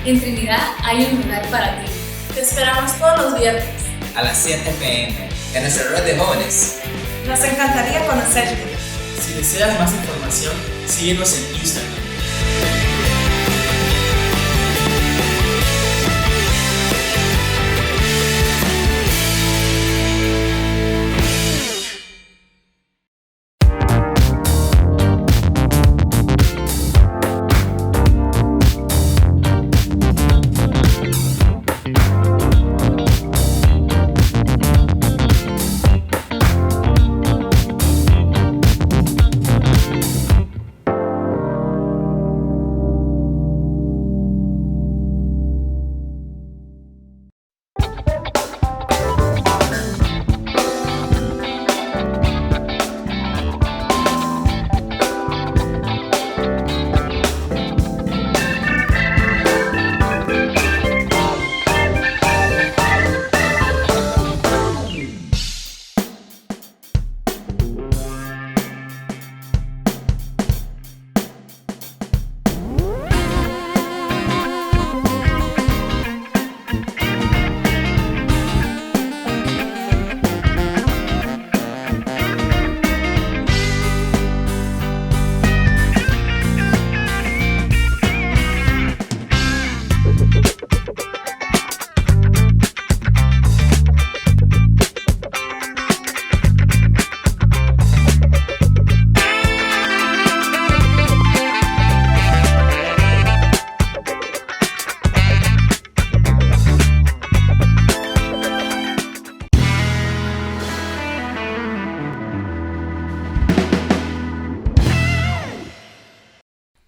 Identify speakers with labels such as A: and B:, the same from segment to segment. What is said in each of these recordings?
A: En Trinidad hay un lugar para ti.
B: Te esperamos todos los viernes
C: a las 7 p.m. en nuestra red de jóvenes.
B: Nos encantaría conocerte.
D: Si deseas más información, síguenos en Instagram.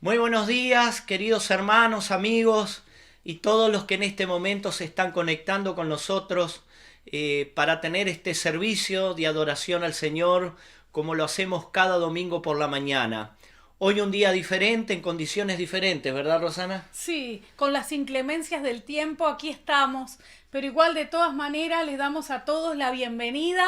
E: Muy buenos días, queridos hermanos, amigos y todos los que en este momento se están conectando con nosotros para tener este servicio de adoración al Señor como lo hacemos cada domingo por la mañana. Hoy un día diferente, en condiciones diferentes, ¿verdad, Rosana?
F: Sí, con las inclemencias del tiempo aquí estamos, pero igual de todas maneras les damos a todos la bienvenida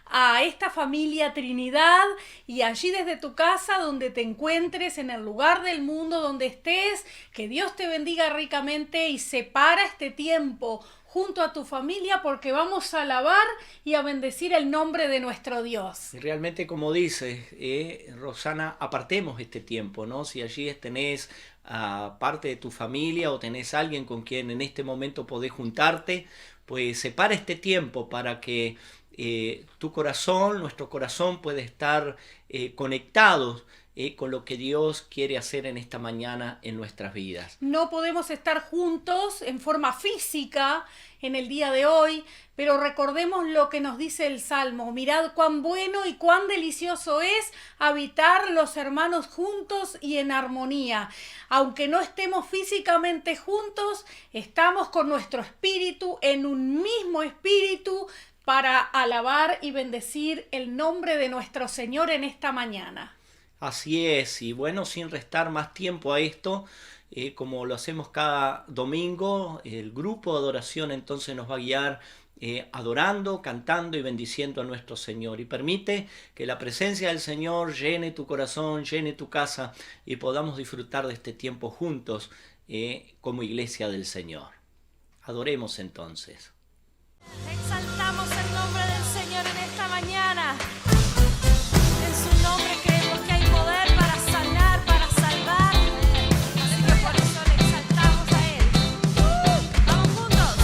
F: a esta familia Trinidad y allí desde tu casa donde te encuentres, en el lugar del mundo donde estés, que Dios te bendiga ricamente y separa este tiempo junto a tu familia porque vamos a alabar y a bendecir el nombre de nuestro Dios.
E: Y realmente, como dice Rosana, apartemos este tiempo, ¿no? Si allí tenés parte de tu familia o tenés alguien con quien en este momento podés juntarte, pues separa este tiempo para que tu corazón, nuestro corazón puede estar conectados con lo que Dios quiere hacer en esta mañana en nuestras vidas.
F: No podemos estar juntos en forma física en el día de hoy, pero recordemos lo que nos dice el Salmo. Mirad cuán bueno y cuán delicioso es habitar los hermanos juntos y en armonía. Aunque no estemos físicamente juntos, estamos con nuestro espíritu en un mismo espíritu para alabar y bendecir el nombre de nuestro Señor en esta mañana.
E: Así es, y bueno, sin restar más tiempo a esto, como lo hacemos cada domingo, el grupo de adoración entonces nos va a guiar adorando, cantando y bendiciendo a nuestro Señor. Y permite que la presencia del Señor llene tu corazón, llene tu casa y podamos disfrutar de este tiempo juntos como iglesia del Señor. Adoremos entonces.
G: Exaltamos el nombre del Señor en esta mañana. En su nombre creemos que hay poder para sanar, para salvar. Así que por eso le exaltamos a Él. ¡Vamos juntos!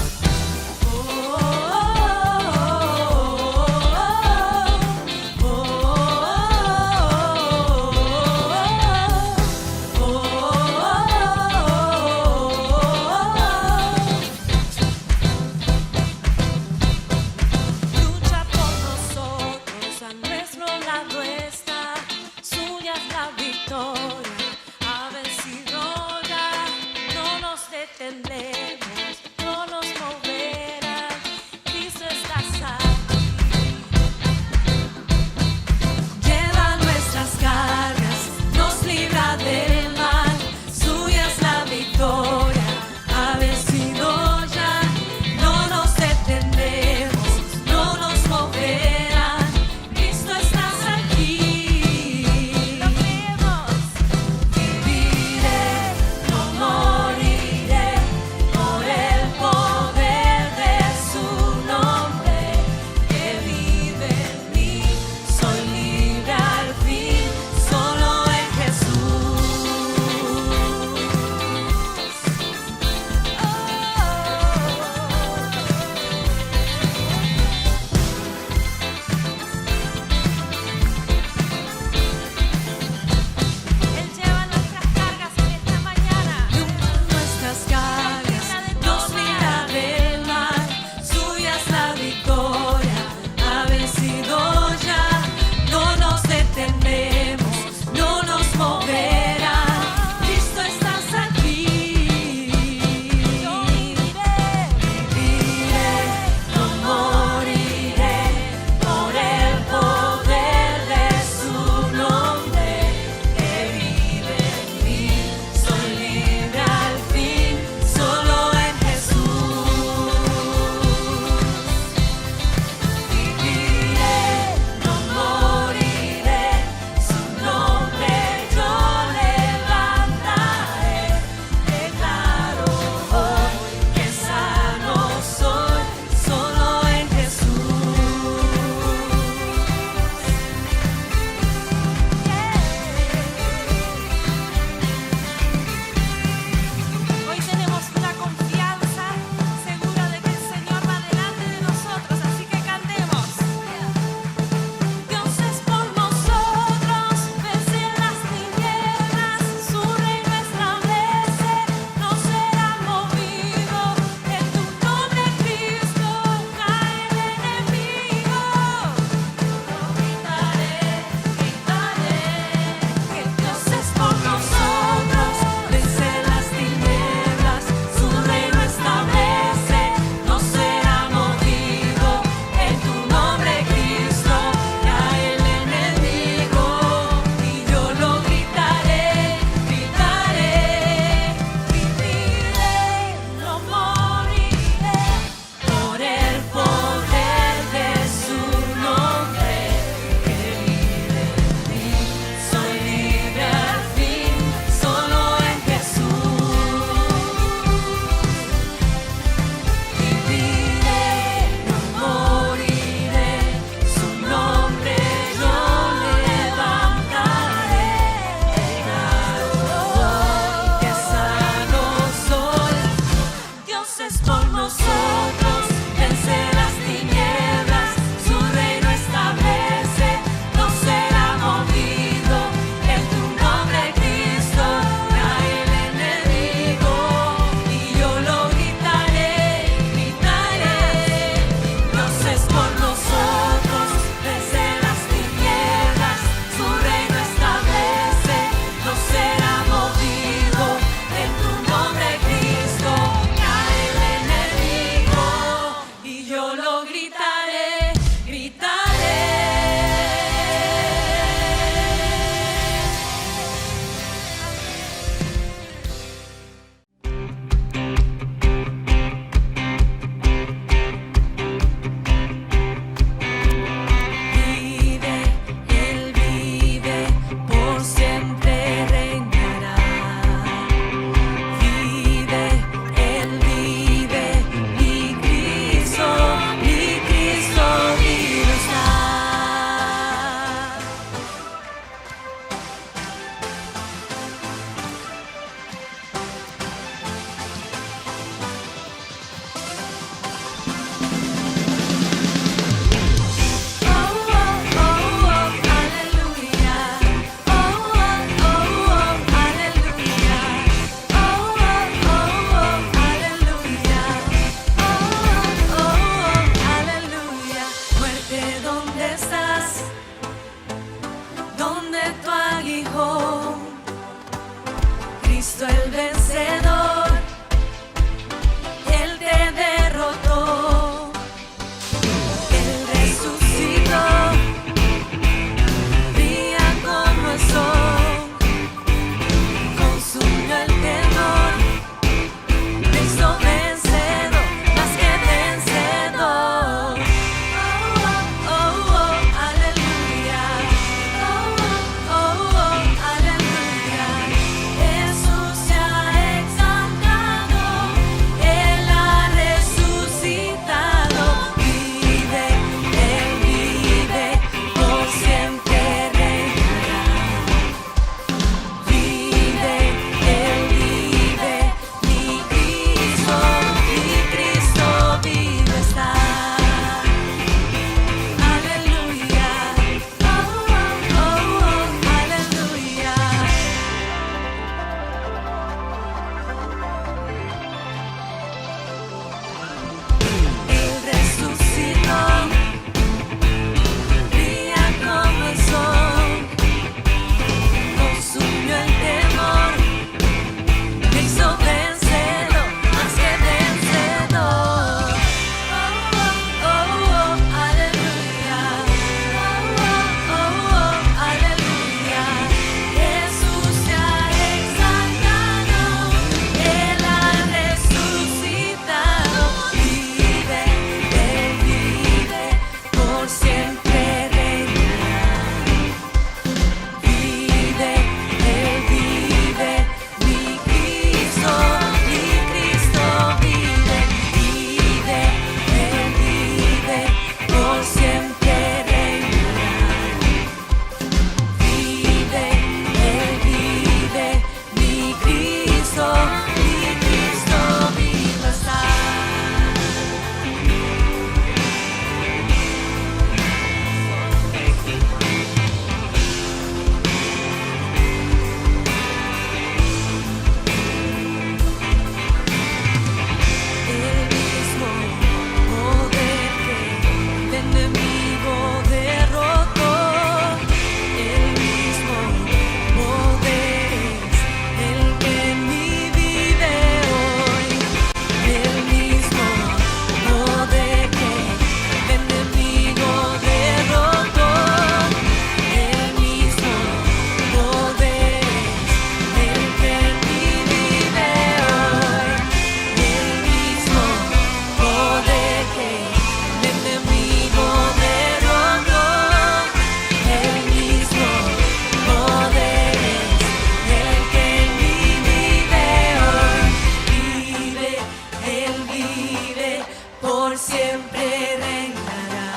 G: siempre reinará.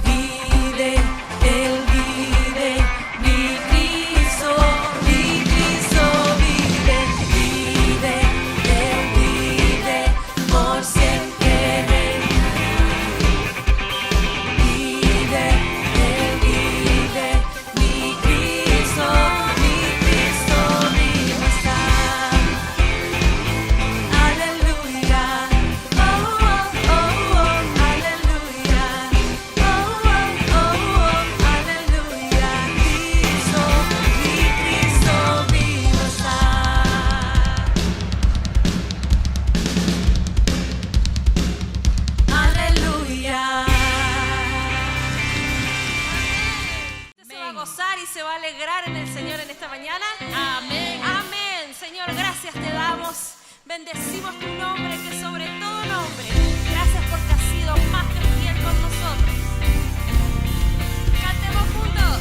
G: Vive, Él vive, mi Cristo vive, vive, Él vive, por siempre reinará. Vive, Él vive, mi Cristo vivo está. Aleluya, oh, oh, oh, oh, aleluya, oh, oh, oh, oh, aleluya, Cristo, mi Cristo vivo está. Aleluya. Se va a gozar y se va a alegrar en el Señor en esta mañana. Amén. Amén. Señor, gracias te damos. Bendecimos tu nombre, que sobre todo nombre. Gracias porque has sido más que fiel con nosotros. Cantemos juntos.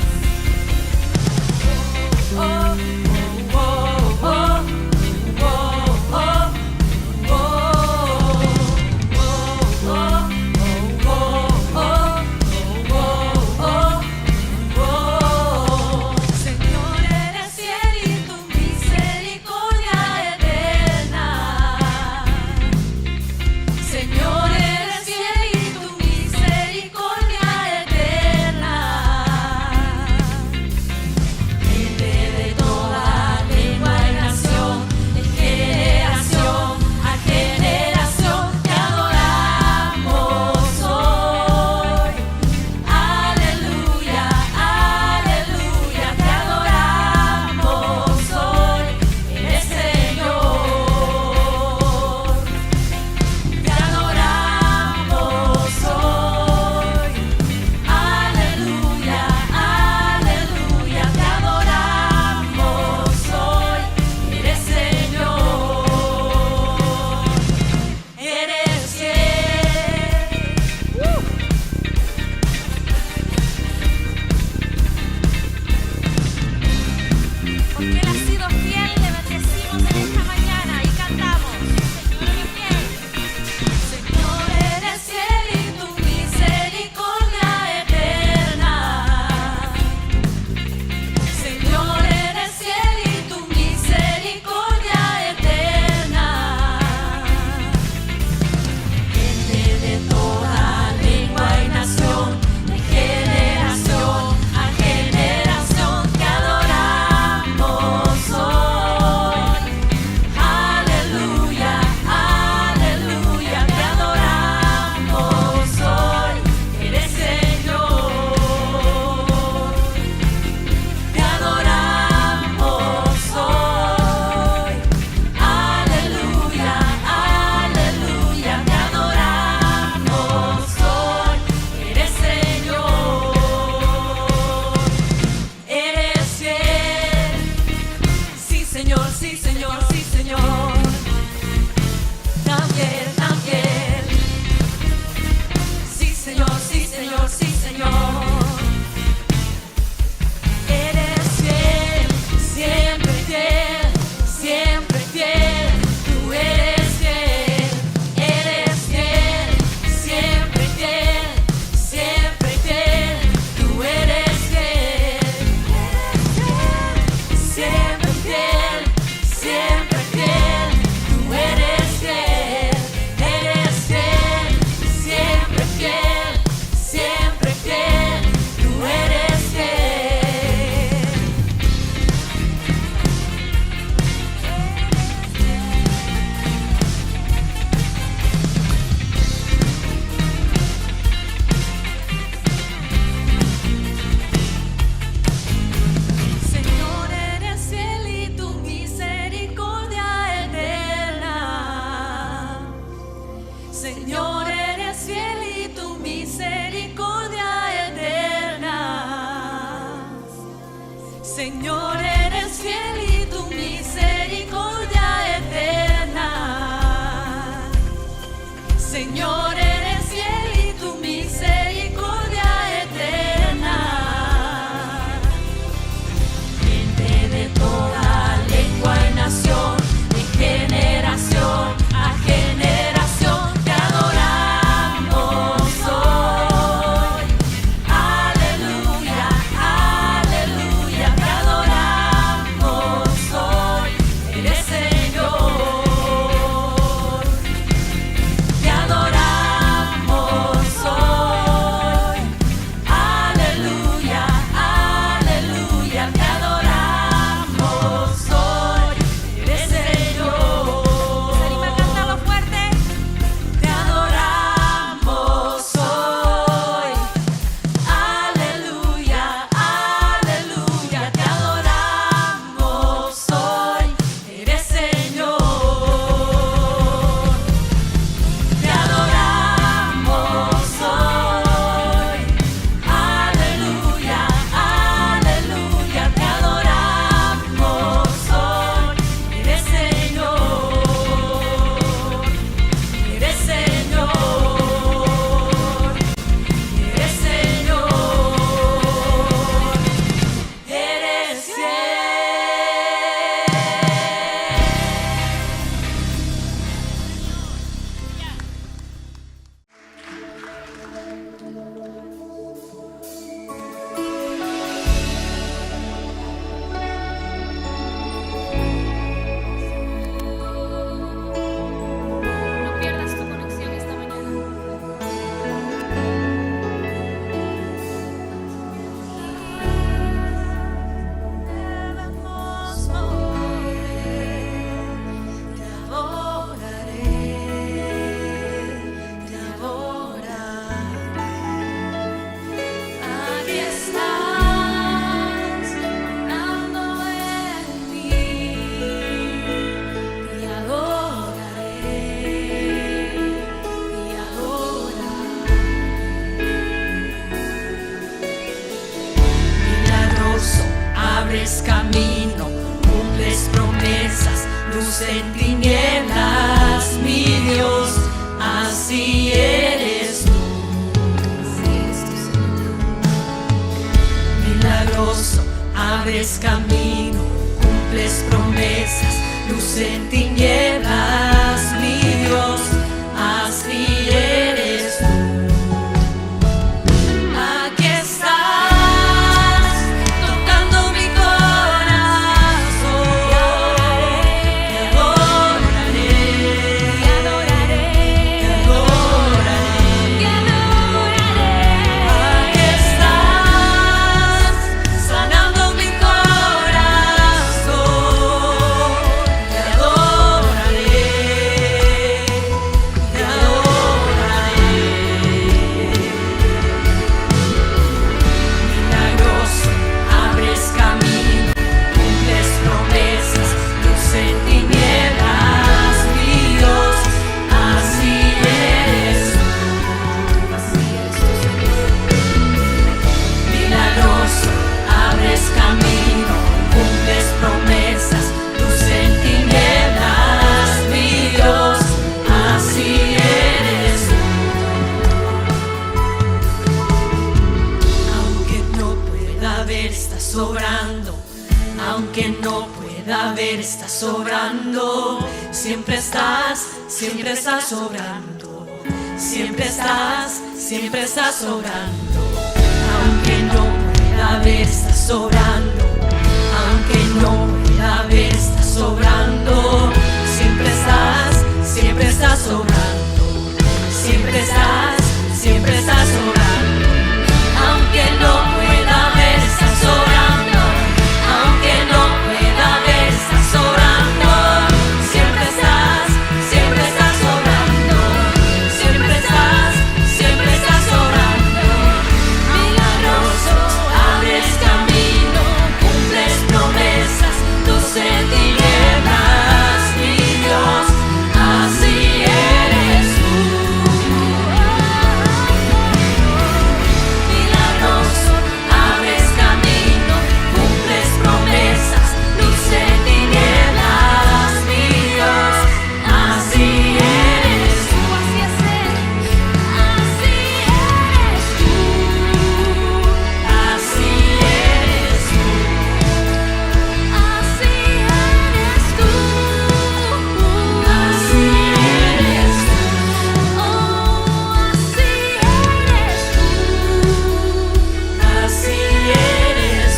G: Oh, oh, oh, oh, oh, oh, oh, oh, Señor, eres fiel y tu misericordia eterna. Señor, eres fiel y tu misericordia eterna. Gente de toda lengua y nación, de generación a generación, te adoramos hoy. Aleluya, aleluya, te adoramos hoy. Eres Señor. Te adoramos hoy. Aleluya, aleluya, te adoramos hoy. Eres Señor. Eres fiel. Porque Él ha sido fiel, le bendecimos en esta mañana y cantamos. Señor, eres fiel y tu misericordia eterna. Señor, eres fiel y tu misericordia eterna. Gente de toda lengua y nación, de generación a generación, te adoramos hoy. Aleluya, aleluya, te adoramos hoy. Eres Señor. Te adoramos hoy. Aleluya, aleluya, te adoramos hoy. Eres Señor. Eres fiel. Sí, Señor, sí, Señor, sí, Señor. Tan fiel, tan fiel. Sí, Señor, sí, Señor, sí, Señor. Eres fiel, siempre fiel, siempre fiel. Tú eres fiel, siempre fiel, siempre fiel. Tú eres fiel, siempre fiel, siempre fiel. Tú eres fiel, siempre fiel, siempre fiel. Tú eres fiel. Señor, eres fiel y tu misericordia eterna. Señor, eres fiel y tu misericordia eterna. Señor, eres fiel y tu misericordia eterna. Señor, eres fiel y tu misericordia eterna. Gente de toda lengua y nación, de generación a generación, te adoramos. abres camino, cumples promesas, luz en tinieblas, mi Dios, así eres tú. Milagroso, abres camino, cumples promesas, luz en tinieblas, mi Dios, así eres tú. Aquí estás, tocando mi corazón. Te adoraré, te adoraré, te adoraré, te adoraré. Aquí estás, sanando mi corazón. Te adoraré, te adoraré. Milagroso, abres camino, cumples promesas, luz en tinieblas, mi Dios, así eres tú. Milagroso, abres camino, cumples promesas, luz en tinieblas, mi Dios, así eres tú. Aunque no pueda ver, estás sobrando. Aunque no pueda ver, estás sobrando. Siempre estás sobrando. Siempre estás sobrando. Aunque no pueda ver, estás sobrando. Aunque no pueda ver, estás sobrando. Siempre estás sobrando. Siempre estás sobrando. Aunque no pueda ver, estás sobrando. Aunque no pueda ver, estás sobrando. Siempre estás sobrando. Siempre estás sobrando. Milagroso, abres camino, cumples promesas, luz en tinieblas, mi Dios, así eres tú. Milagroso, abres camino, cumples promesas, luz en tinieblas, mi Dios, así eres tú. Así es Él, así eres tú. Así eres tú. Así eres tú. Así eres tú. Oh, así eres tú. Así eres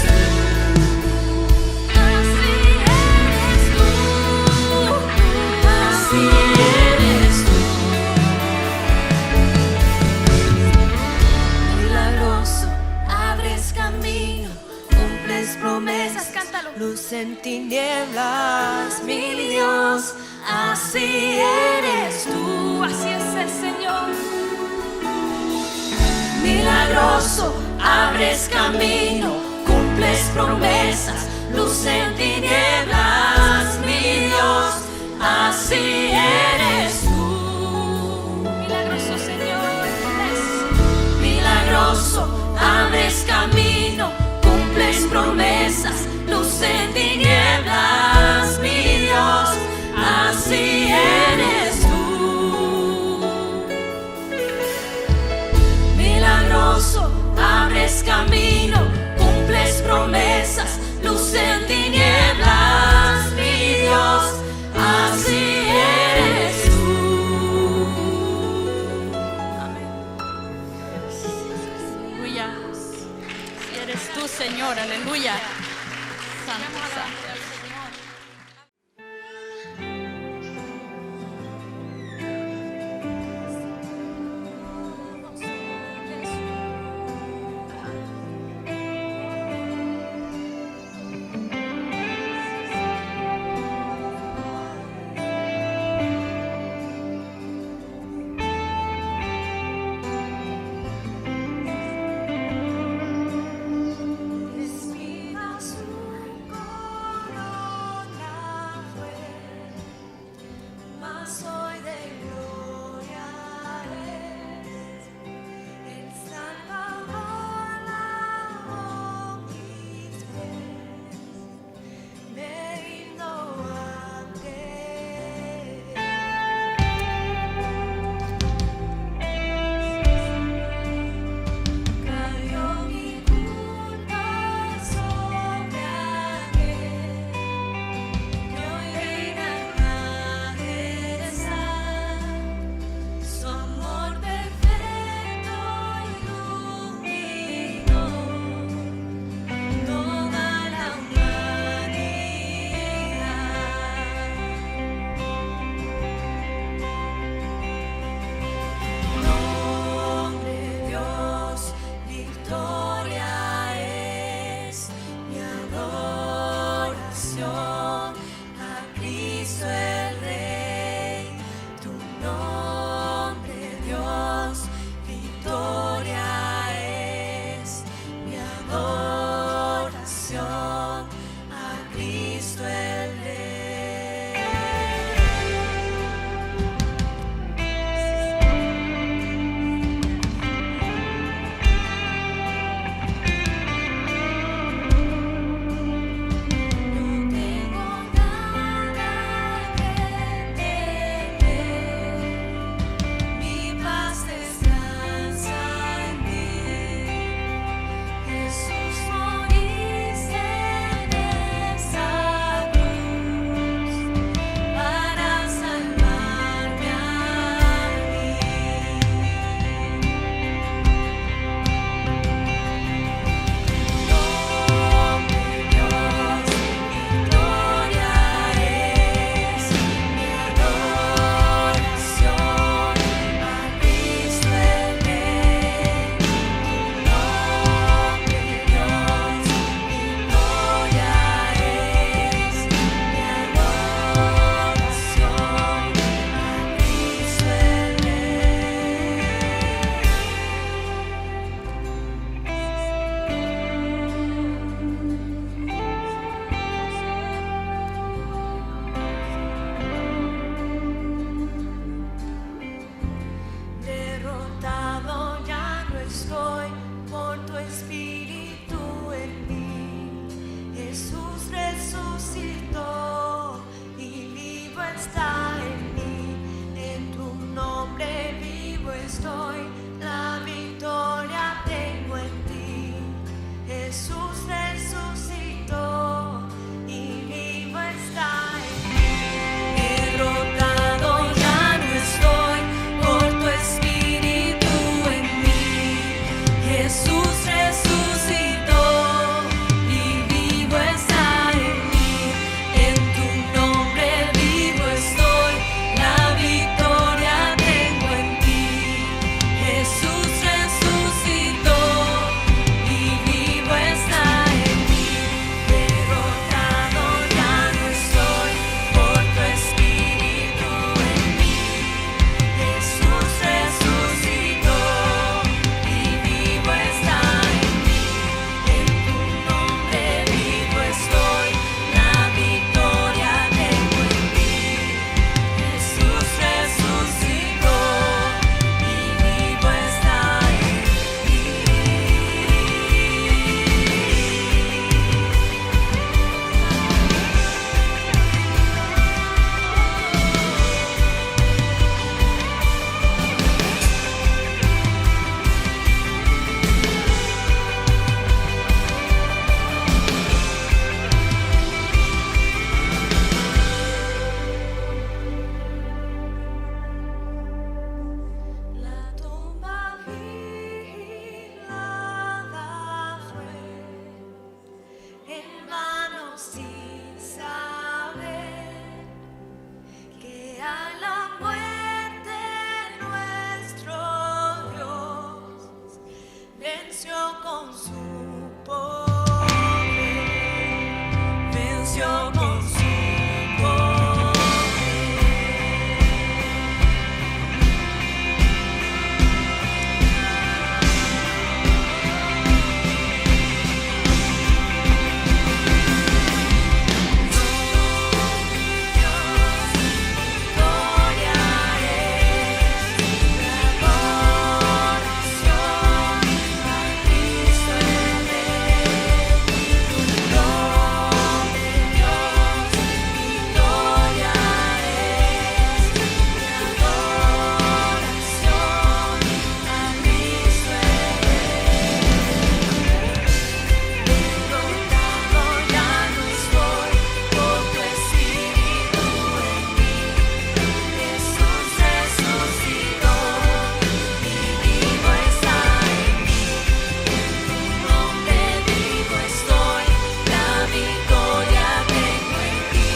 G: tú. Así eres tú. Milagroso, abres camino, cumples promesas, cántalo. Luz en tinieblas, mi Dios, así eres tú. Así es el Señor. Milagroso, abres camino, cumples promesas, luz en tinieblas, mi Dios, así eres tú. Milagroso, Señor, milagroso, abres camino, cumples promesas, luz en tinieblas, mi Dios, así eres tú. Milagroso, abres camino, cumples promesas, luz en tinieblas, mi Dios, así eres tú. Amén.
H: Aleluya. Si eres tú, Señor, aleluya. Santo, santo.
G: Despida su estoy, la victoria tengo en ti. Jesús resucitó y vivo está en mí. Derrotado ya no estoy, por tu espíritu en mí. Jesús resucitó y vivo está en mí. En tu nombre vivo estoy, la victoria tengo en ti. Jesús resucitó y vivo está en mí. Derrotado ya no estoy, por tu espíritu en mí. Jesús resucitó y vivo está en mí. En tu nombre vivo estoy, la victoria tengo en ti. Jesús resucitó y vivo está en mí. La tumba vigilada fue, en vano sin saber que a la muerte nuestro Dios venció con su poder, venció con su poder. Gloria es la adoración a Cristo el Rey. Nombre Dios, gloria es la adoración a Cristo el Derrotado ya no estoy, por tu espíritu en mí. Jesús resucitó y vivo está en mí. En tu nombre vivo estoy, la victoria tengo en ti.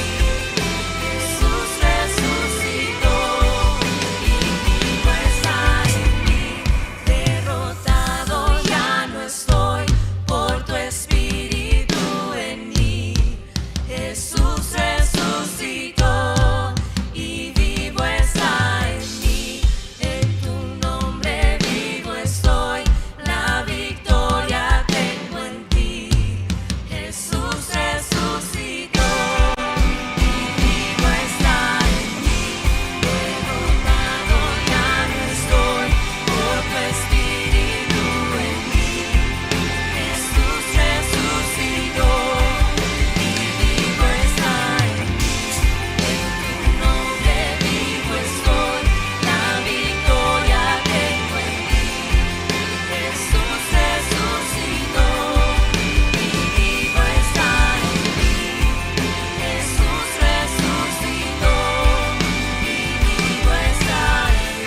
G: Jesús resucitó y vivo está en mí. Derrotado ya no estoy, por tu espíritu en mí. Jesús resucitó y vivo está en mí. En tu nombre vivo estoy, la victoria tengo en ti. Jesús resucitó y vivo está en mí. Derrotado ya no estoy, por tu espíritu en mí. Jesús resucitó y vivo está en mí. En tu nombre vivo estoy, la victoria tengo en ti. Jesús resucitó y vivo está en mí. Jesús resucitó y vivo está en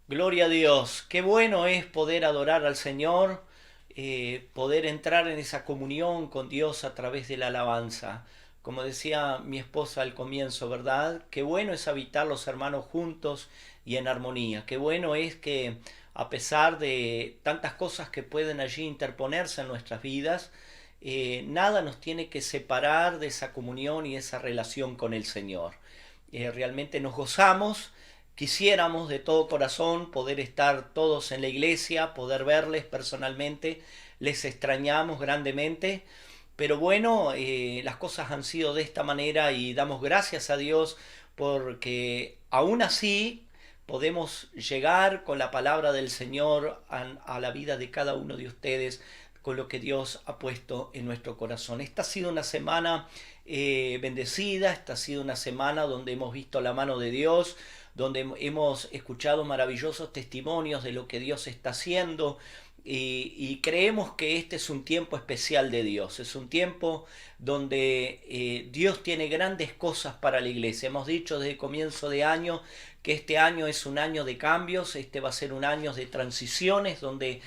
E: Gloria a Dios. Qué bueno es poder adorar al Señor, poder entrar en esa comunión con Dios a través de la alabanza. Como decía mi esposa al comienzo, ¿verdad? Qué bueno es habitar los hermanos juntos y en armonía. Qué bueno es que a pesar de tantas cosas que pueden allí interponerse en nuestras vidas, nada nos tiene que separar de esa comunión y esa relación con el Señor. Realmente nos gozamos. Quisiéramos de todo corazón poder estar todos en la iglesia, poder verles personalmente, les extrañamos grandemente, pero bueno, las cosas han sido de esta manera y damos gracias a Dios porque aún así podemos llegar con la palabra del Señor a la vida de cada uno de ustedes, con lo que Dios ha puesto en nuestro corazón. Esta ha sido una semana bendecida, esta ha sido una semana donde hemos visto la mano de Dios, donde hemos escuchado maravillosos testimonios de lo que Dios está haciendo, y creemos que este es un tiempo especial de Dios, es un tiempo donde Dios tiene grandes cosas para la iglesia. Hemos dicho desde el comienzo de año que este año es un año de cambios, este va a ser un año de transiciones, donde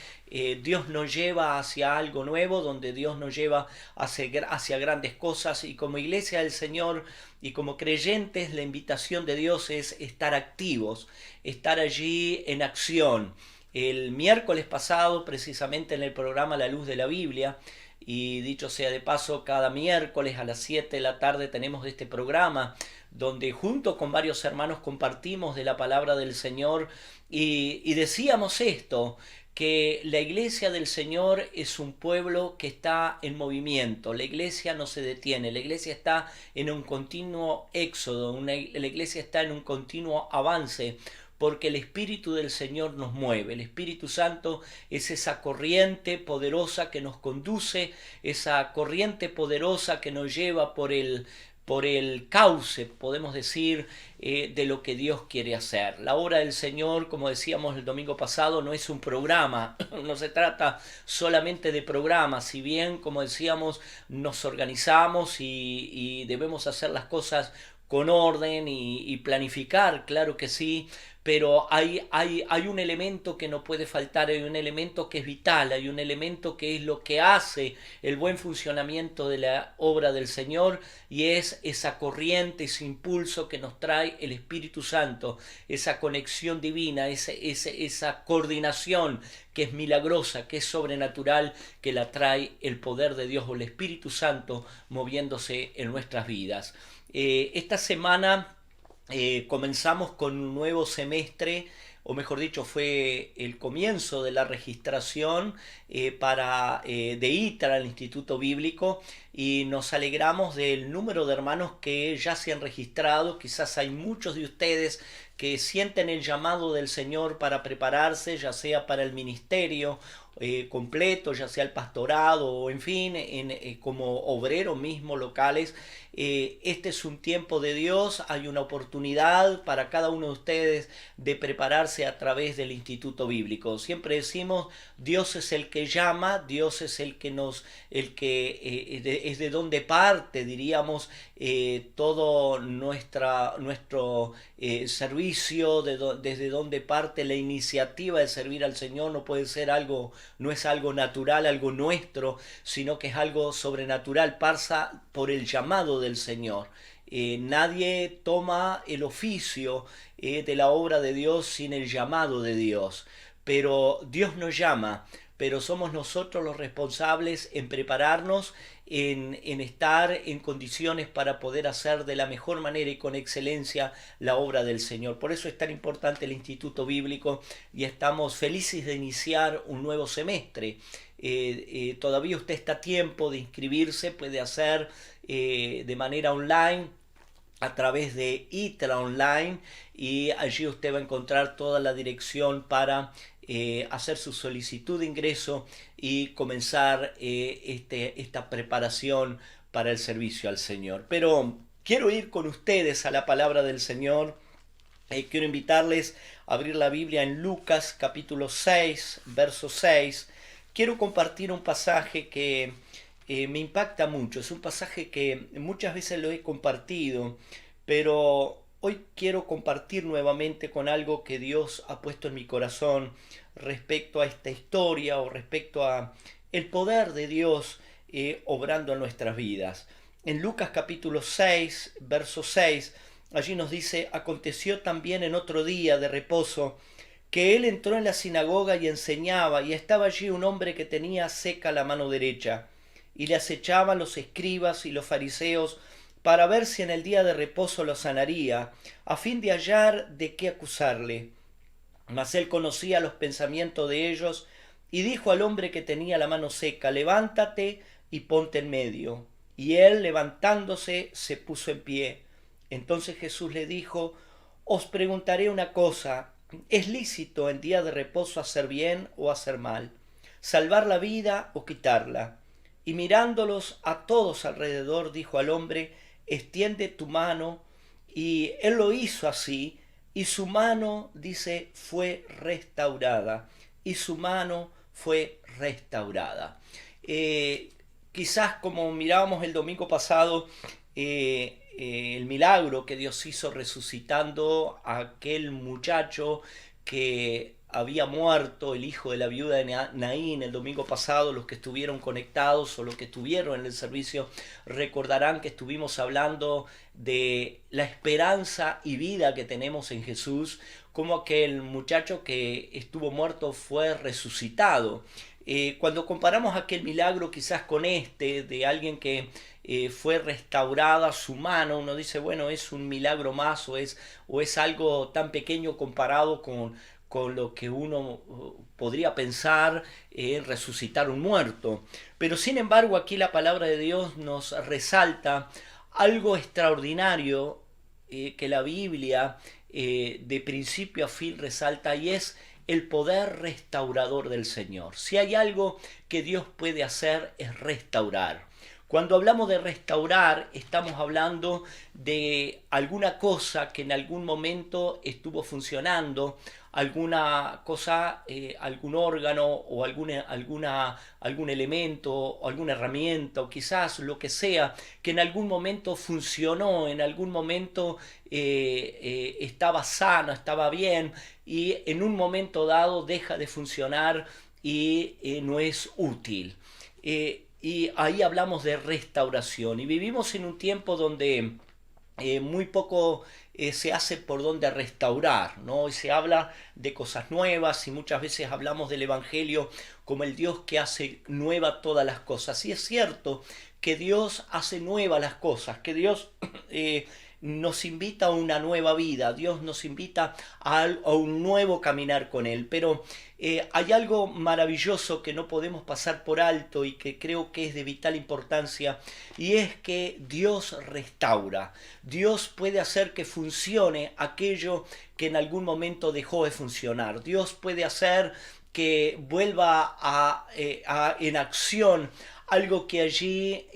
E: Dios nos lleva hacia algo nuevo, donde Dios nos lleva hacia grandes cosas, y como iglesia del Señor y como creyentes la invitación de Dios es estar activos, estar allí en acción. El miércoles pasado, precisamente en el programa La Luz de la Biblia, y dicho sea de paso, cada miércoles a las 7 de la tarde tenemos este programa, donde junto con varios hermanos compartimos de la palabra del Señor, y decíamos esto, que la iglesia del Señor es un pueblo que está en movimiento. La iglesia no se detiene, la iglesia está en un continuo éxodo, la iglesia está en un continuo avance, porque el Espíritu del Señor nos mueve. El Espíritu Santo es esa corriente poderosa que nos conduce, esa corriente poderosa que nos lleva por el cauce, podemos decir, de lo que Dios quiere hacer. La obra del Señor, como decíamos el domingo pasado, no es un programa, no se trata solamente de programas, si bien, como decíamos, nos organizamos y debemos hacer las cosas con orden y planificar, claro que sí, pero hay un elemento que no puede faltar, hay un elemento que es vital, hay un elemento que es lo que hace el buen funcionamiento de la obra del Señor, y es esa corriente, ese impulso que nos trae el Espíritu Santo, esa conexión divina, esa coordinación que es milagrosa, que es sobrenatural, que la trae el poder de Dios o el Espíritu Santo moviéndose en nuestras vidas. Esta semana comenzamos con un nuevo semestre, o mejor dicho, fue el comienzo de la registración de ITRA, el Instituto Bíblico, y nos alegramos del número de hermanos que ya se han registrado. Quizás hay muchos de ustedes que sienten el llamado del Señor para prepararse, ya sea para el ministerio completo, ya sea el pastorado o en fin, como obreros mismos locales. Este es un tiempo de Dios, hay una oportunidad para cada uno de ustedes de prepararse a través del Instituto Bíblico. Siempre decimos, Dios es el que llama, Dios es el que es de donde parte, diríamos, todo nuestro servicio, desde donde parte la iniciativa de servir al Señor. No es algo natural, algo nuestro, sino que es algo sobrenatural, pasa por el llamado del Señor. Nadie toma el oficio de la obra de Dios sin el llamado de Dios, pero Dios nos llama, pero somos nosotros los responsables en prepararnos, en estar en condiciones para poder hacer de la mejor manera y con excelencia la obra del Señor. Por eso es tan importante el Instituto Bíblico, y estamos felices de iniciar un nuevo semestre. Todavía usted está a tiempo de inscribirse, puede hacer de manera online a través de ITRA Online, y allí usted va a encontrar toda la dirección para hacer su solicitud de ingreso y comenzar esta preparación para el servicio al Señor. Pero quiero ir con ustedes a la palabra del Señor. Quiero invitarles a abrir la Biblia en Lucas capítulo 6, verso 6. Quiero compartir un pasaje que me impacta mucho. Es un pasaje que muchas veces lo he compartido, pero hoy quiero compartir nuevamente con algo que Dios ha puesto en mi corazón respecto a esta historia, o respecto a el poder de Dios obrando en nuestras vidas. En Lucas capítulo 6, verso 6, allí nos dice: aconteció también en otro día de reposo que él entró en la sinagoga y enseñaba, y estaba allí un hombre que tenía seca la mano derecha, y le acechaban los escribas y los fariseos para ver si en el día de reposo lo sanaría, a fin de hallar de qué acusarle. Mas él conocía los pensamientos de ellos, y dijo al hombre que tenía la mano seca: levántate y ponte en medio. Y él, levantándose, se puso en pie. Entonces Jesús le dijo: os preguntaré una cosa, es lícito en día de reposo hacer bien o hacer mal, salvar la vida o quitarla. Y mirándolos a todos alrededor, dijo al hombre, extiende tu mano. Y él lo hizo así, y su mano, dice, fue restaurada. Y su mano fue restaurada. Quizás como mirábamos el domingo pasado, el milagro que Dios hizo resucitando a aquel muchacho que había muerto, el hijo de la viuda de Naín, el domingo pasado. Los que estuvieron conectados o los que estuvieron en el servicio recordarán que estuvimos hablando de la esperanza y vida que tenemos en Jesús, como aquel muchacho que estuvo muerto fue resucitado. Cuando comparamos aquel milagro quizás con este, de alguien que fue restaurada su mano, uno dice, bueno, es un milagro más o es algo tan pequeño comparado con lo que uno podría pensar en resucitar un muerto. Pero sin embargo aquí la palabra de Dios nos resalta algo extraordinario que la Biblia de principio a fin resalta, y es el poder restaurador del Señor. Si hay algo que Dios puede hacer es restaurar. Cuando hablamos de restaurar, estamos hablando de alguna cosa que en algún momento estuvo funcionando, alguna cosa, algún órgano o algún elemento o alguna herramienta o quizás lo que sea que en algún momento funcionó, en algún momento estaba sano, estaba bien, y en un momento dado deja de funcionar y no es útil. Y ahí hablamos de restauración, y vivimos en un tiempo donde muy poco se hace por donde restaurar, ¿no? Y se habla de cosas nuevas, y muchas veces hablamos del Evangelio como el Dios que hace nueva todas las cosas. Y es cierto que Dios hace nuevas las cosas, que Dios nos invita a una nueva vida, Dios nos invita a un nuevo caminar con Él, pero hay algo maravilloso que no podemos pasar por alto y que creo que es de vital importancia, y es que Dios restaura. Dios puede hacer que funcione aquello que en algún momento dejó de funcionar. Dios puede hacer que vuelva en acción algo que allí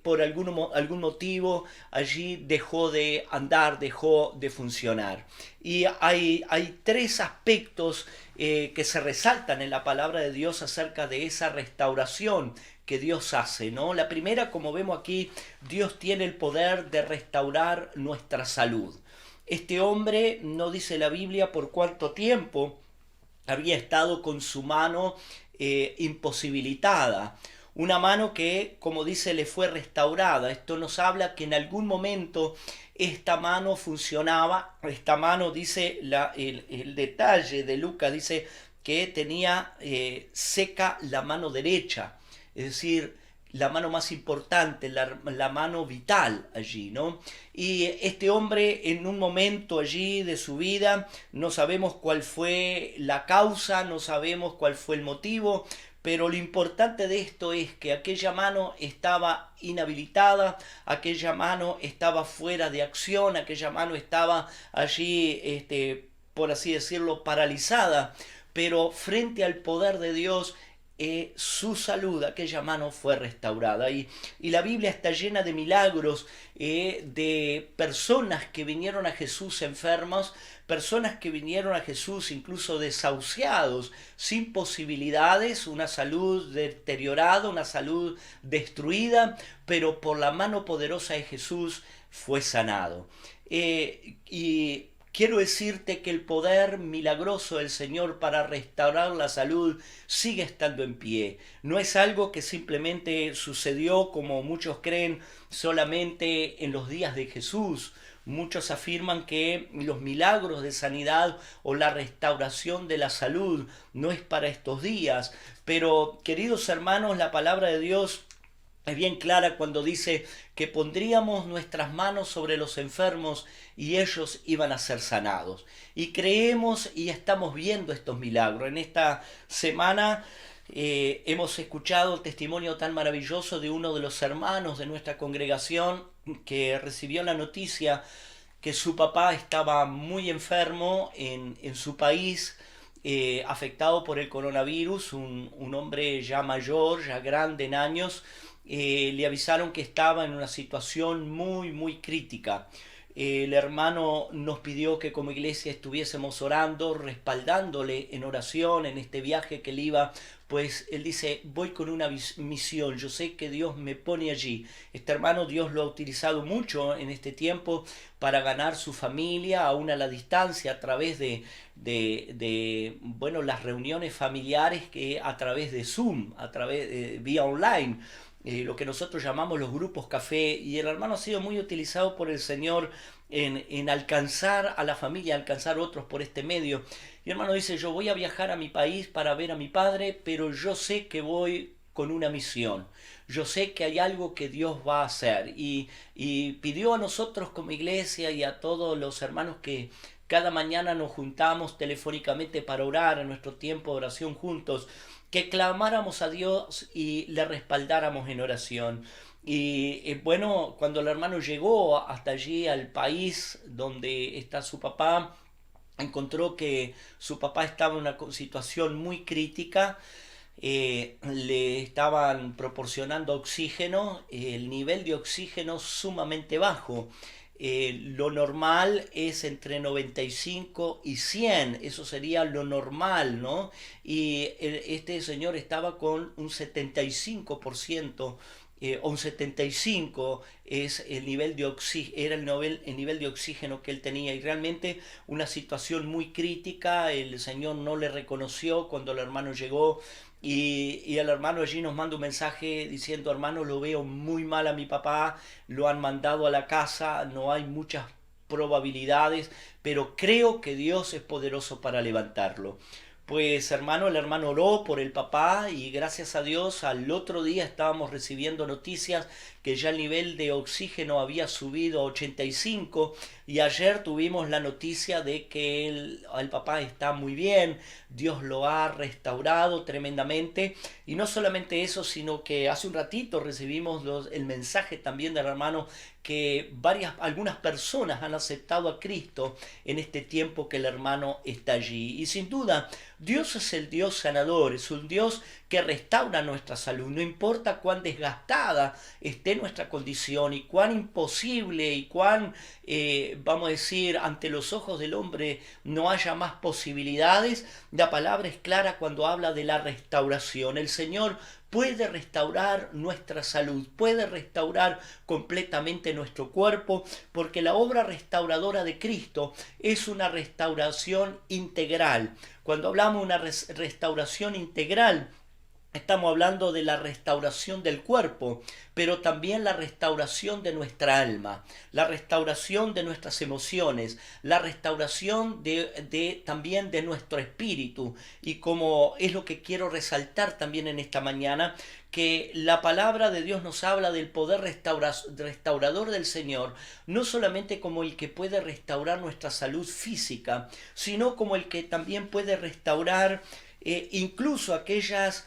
E: por algún motivo allí dejó de andar, dejó de funcionar. Y hay tres aspectos que se resaltan en la palabra de Dios acerca de esa restauración que Dios hace, ¿no? La primera, como vemos aquí, Dios tiene el poder de restaurar nuestra salud. Este hombre, no dice la Biblia por cuánto tiempo había estado con su mano imposibilitada. Una mano que, como dice, le fue restaurada. Esto nos habla que en algún momento esta mano funcionaba. Esta mano, dice el detalle de Lucas, dice que tenía seca la mano derecha. Es decir, la mano más importante, la mano vital allí, ¿no? Y este hombre en un momento allí de su vida, no sabemos cuál fue la causa, no sabemos cuál fue el motivo, pero lo importante de esto es que aquella mano estaba inhabilitada, aquella mano estaba fuera de acción, aquella mano estaba allí, por así decirlo, paralizada, pero frente al poder de Dios, su salud, aquella mano fue restaurada. Y la Biblia está llena de milagros, de personas que vinieron a Jesús enfermas, personas que vinieron a Jesús incluso desahuciados, sin posibilidades, una salud deteriorada, una salud destruida, pero por la mano poderosa de Jesús fue sanado. Y quiero decirte que el poder milagroso del Señor para restaurar la salud sigue estando en pie. No es algo que simplemente sucedió, como muchos creen, solamente en los días de Jesús. Muchos afirman que los milagros de sanidad o la restauración de la salud no es para estos días. Pero, queridos hermanos, la palabra de Dios es bien clara cuando dice que pondríamos nuestras manos sobre los enfermos y ellos iban a ser sanados. Y creemos y estamos viendo estos milagros. En esta semana hemos escuchado el testimonio tan maravilloso de uno de los hermanos de nuestra congregación que recibió la noticia que su papá estaba muy enfermo en su país, afectado por el coronavirus, un hombre ya mayor, ya grande en años. Le avisaron que estaba en una situación muy, muy crítica. El hermano nos pidió que como iglesia estuviésemos orando, respaldándole en oración en este viaje que él iba, pues él dice, voy con una misión, yo sé que Dios me pone allí. Este hermano Dios lo ha utilizado mucho en este tiempo para ganar su familia, aún a la distancia, a través bueno, las reuniones familiares que a través de Zoom, a través de vía online. Lo que nosotros llamamos los grupos café, y el hermano ha sido muy utilizado por el Señor en alcanzar a la familia, alcanzar otros por este medio. Y el hermano dice, yo voy a viajar a mi país para ver a mi padre, pero yo sé que voy con una misión. Yo sé que hay algo que Dios va a hacer. Y pidió a nosotros como iglesia y a todos los hermanos que cada mañana nos juntamos telefónicamente para orar en nuestro tiempo de oración juntos, que clamáramos a Dios y le respaldáramos en oración. Y bueno, cuando el hermano llegó hasta allí al país donde está su papá, encontró que su papá estaba en una situación muy crítica. Le estaban proporcionando oxígeno, el nivel de oxígeno sumamente bajo. Lo normal es entre 95 y 100, eso sería lo normal, ¿no? Y este señor estaba con un 75%, o un 75 es el nivel de era el nivel de oxígeno que él tenía, y realmente una situación muy crítica. El Señor no le reconoció cuando el hermano llegó. Y el hermano allí nos manda un mensaje diciendo, hermano, lo veo muy mal a mi papá, lo han mandado a la casa, no hay muchas probabilidades, pero creo que Dios es poderoso para levantarlo. Pues hermano, el hermano oró por el papá y gracias a Dios al otro día estábamos recibiendo noticias que ya el nivel de oxígeno había subido a 85, y ayer tuvimos la noticia de que el papá está muy bien, Dios lo ha restaurado tremendamente. Y no solamente eso, sino que hace un ratito recibimos el mensaje también del hermano que algunas personas han aceptado a Cristo en este tiempo que el hermano está allí. Y sin duda, Dios es el Dios sanador, es un Dios que restaura nuestra salud. No importa cuán desgastada esté nuestra condición y cuán imposible y cuán, vamos a decir, ante los ojos del hombre no haya más posibilidades, la palabra es clara cuando habla de la restauración. El Señor puede restaurar nuestra salud, puede restaurar completamente nuestro cuerpo, porque la obra restauradora de Cristo es una restauración integral. Cuando hablamos de una restauración integral, estamos hablando de la restauración del cuerpo, pero también la restauración de nuestra alma, la restauración de nuestras emociones, la restauración también de nuestro espíritu. Y como es lo que quiero resaltar también en esta mañana, que la palabra de Dios nos habla del poder restaurador del Señor, no solamente como el que puede restaurar nuestra salud física, sino como el que también puede restaurar incluso aquellas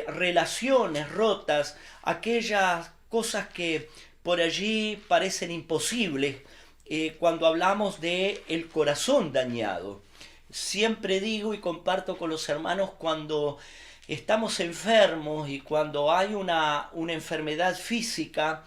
E: relaciones rotas, aquellas cosas que por allí parecen imposibles, cuando hablamos de el corazón dañado. Siempre digo y comparto con los hermanos, cuando estamos enfermos y cuando hay una enfermedad física,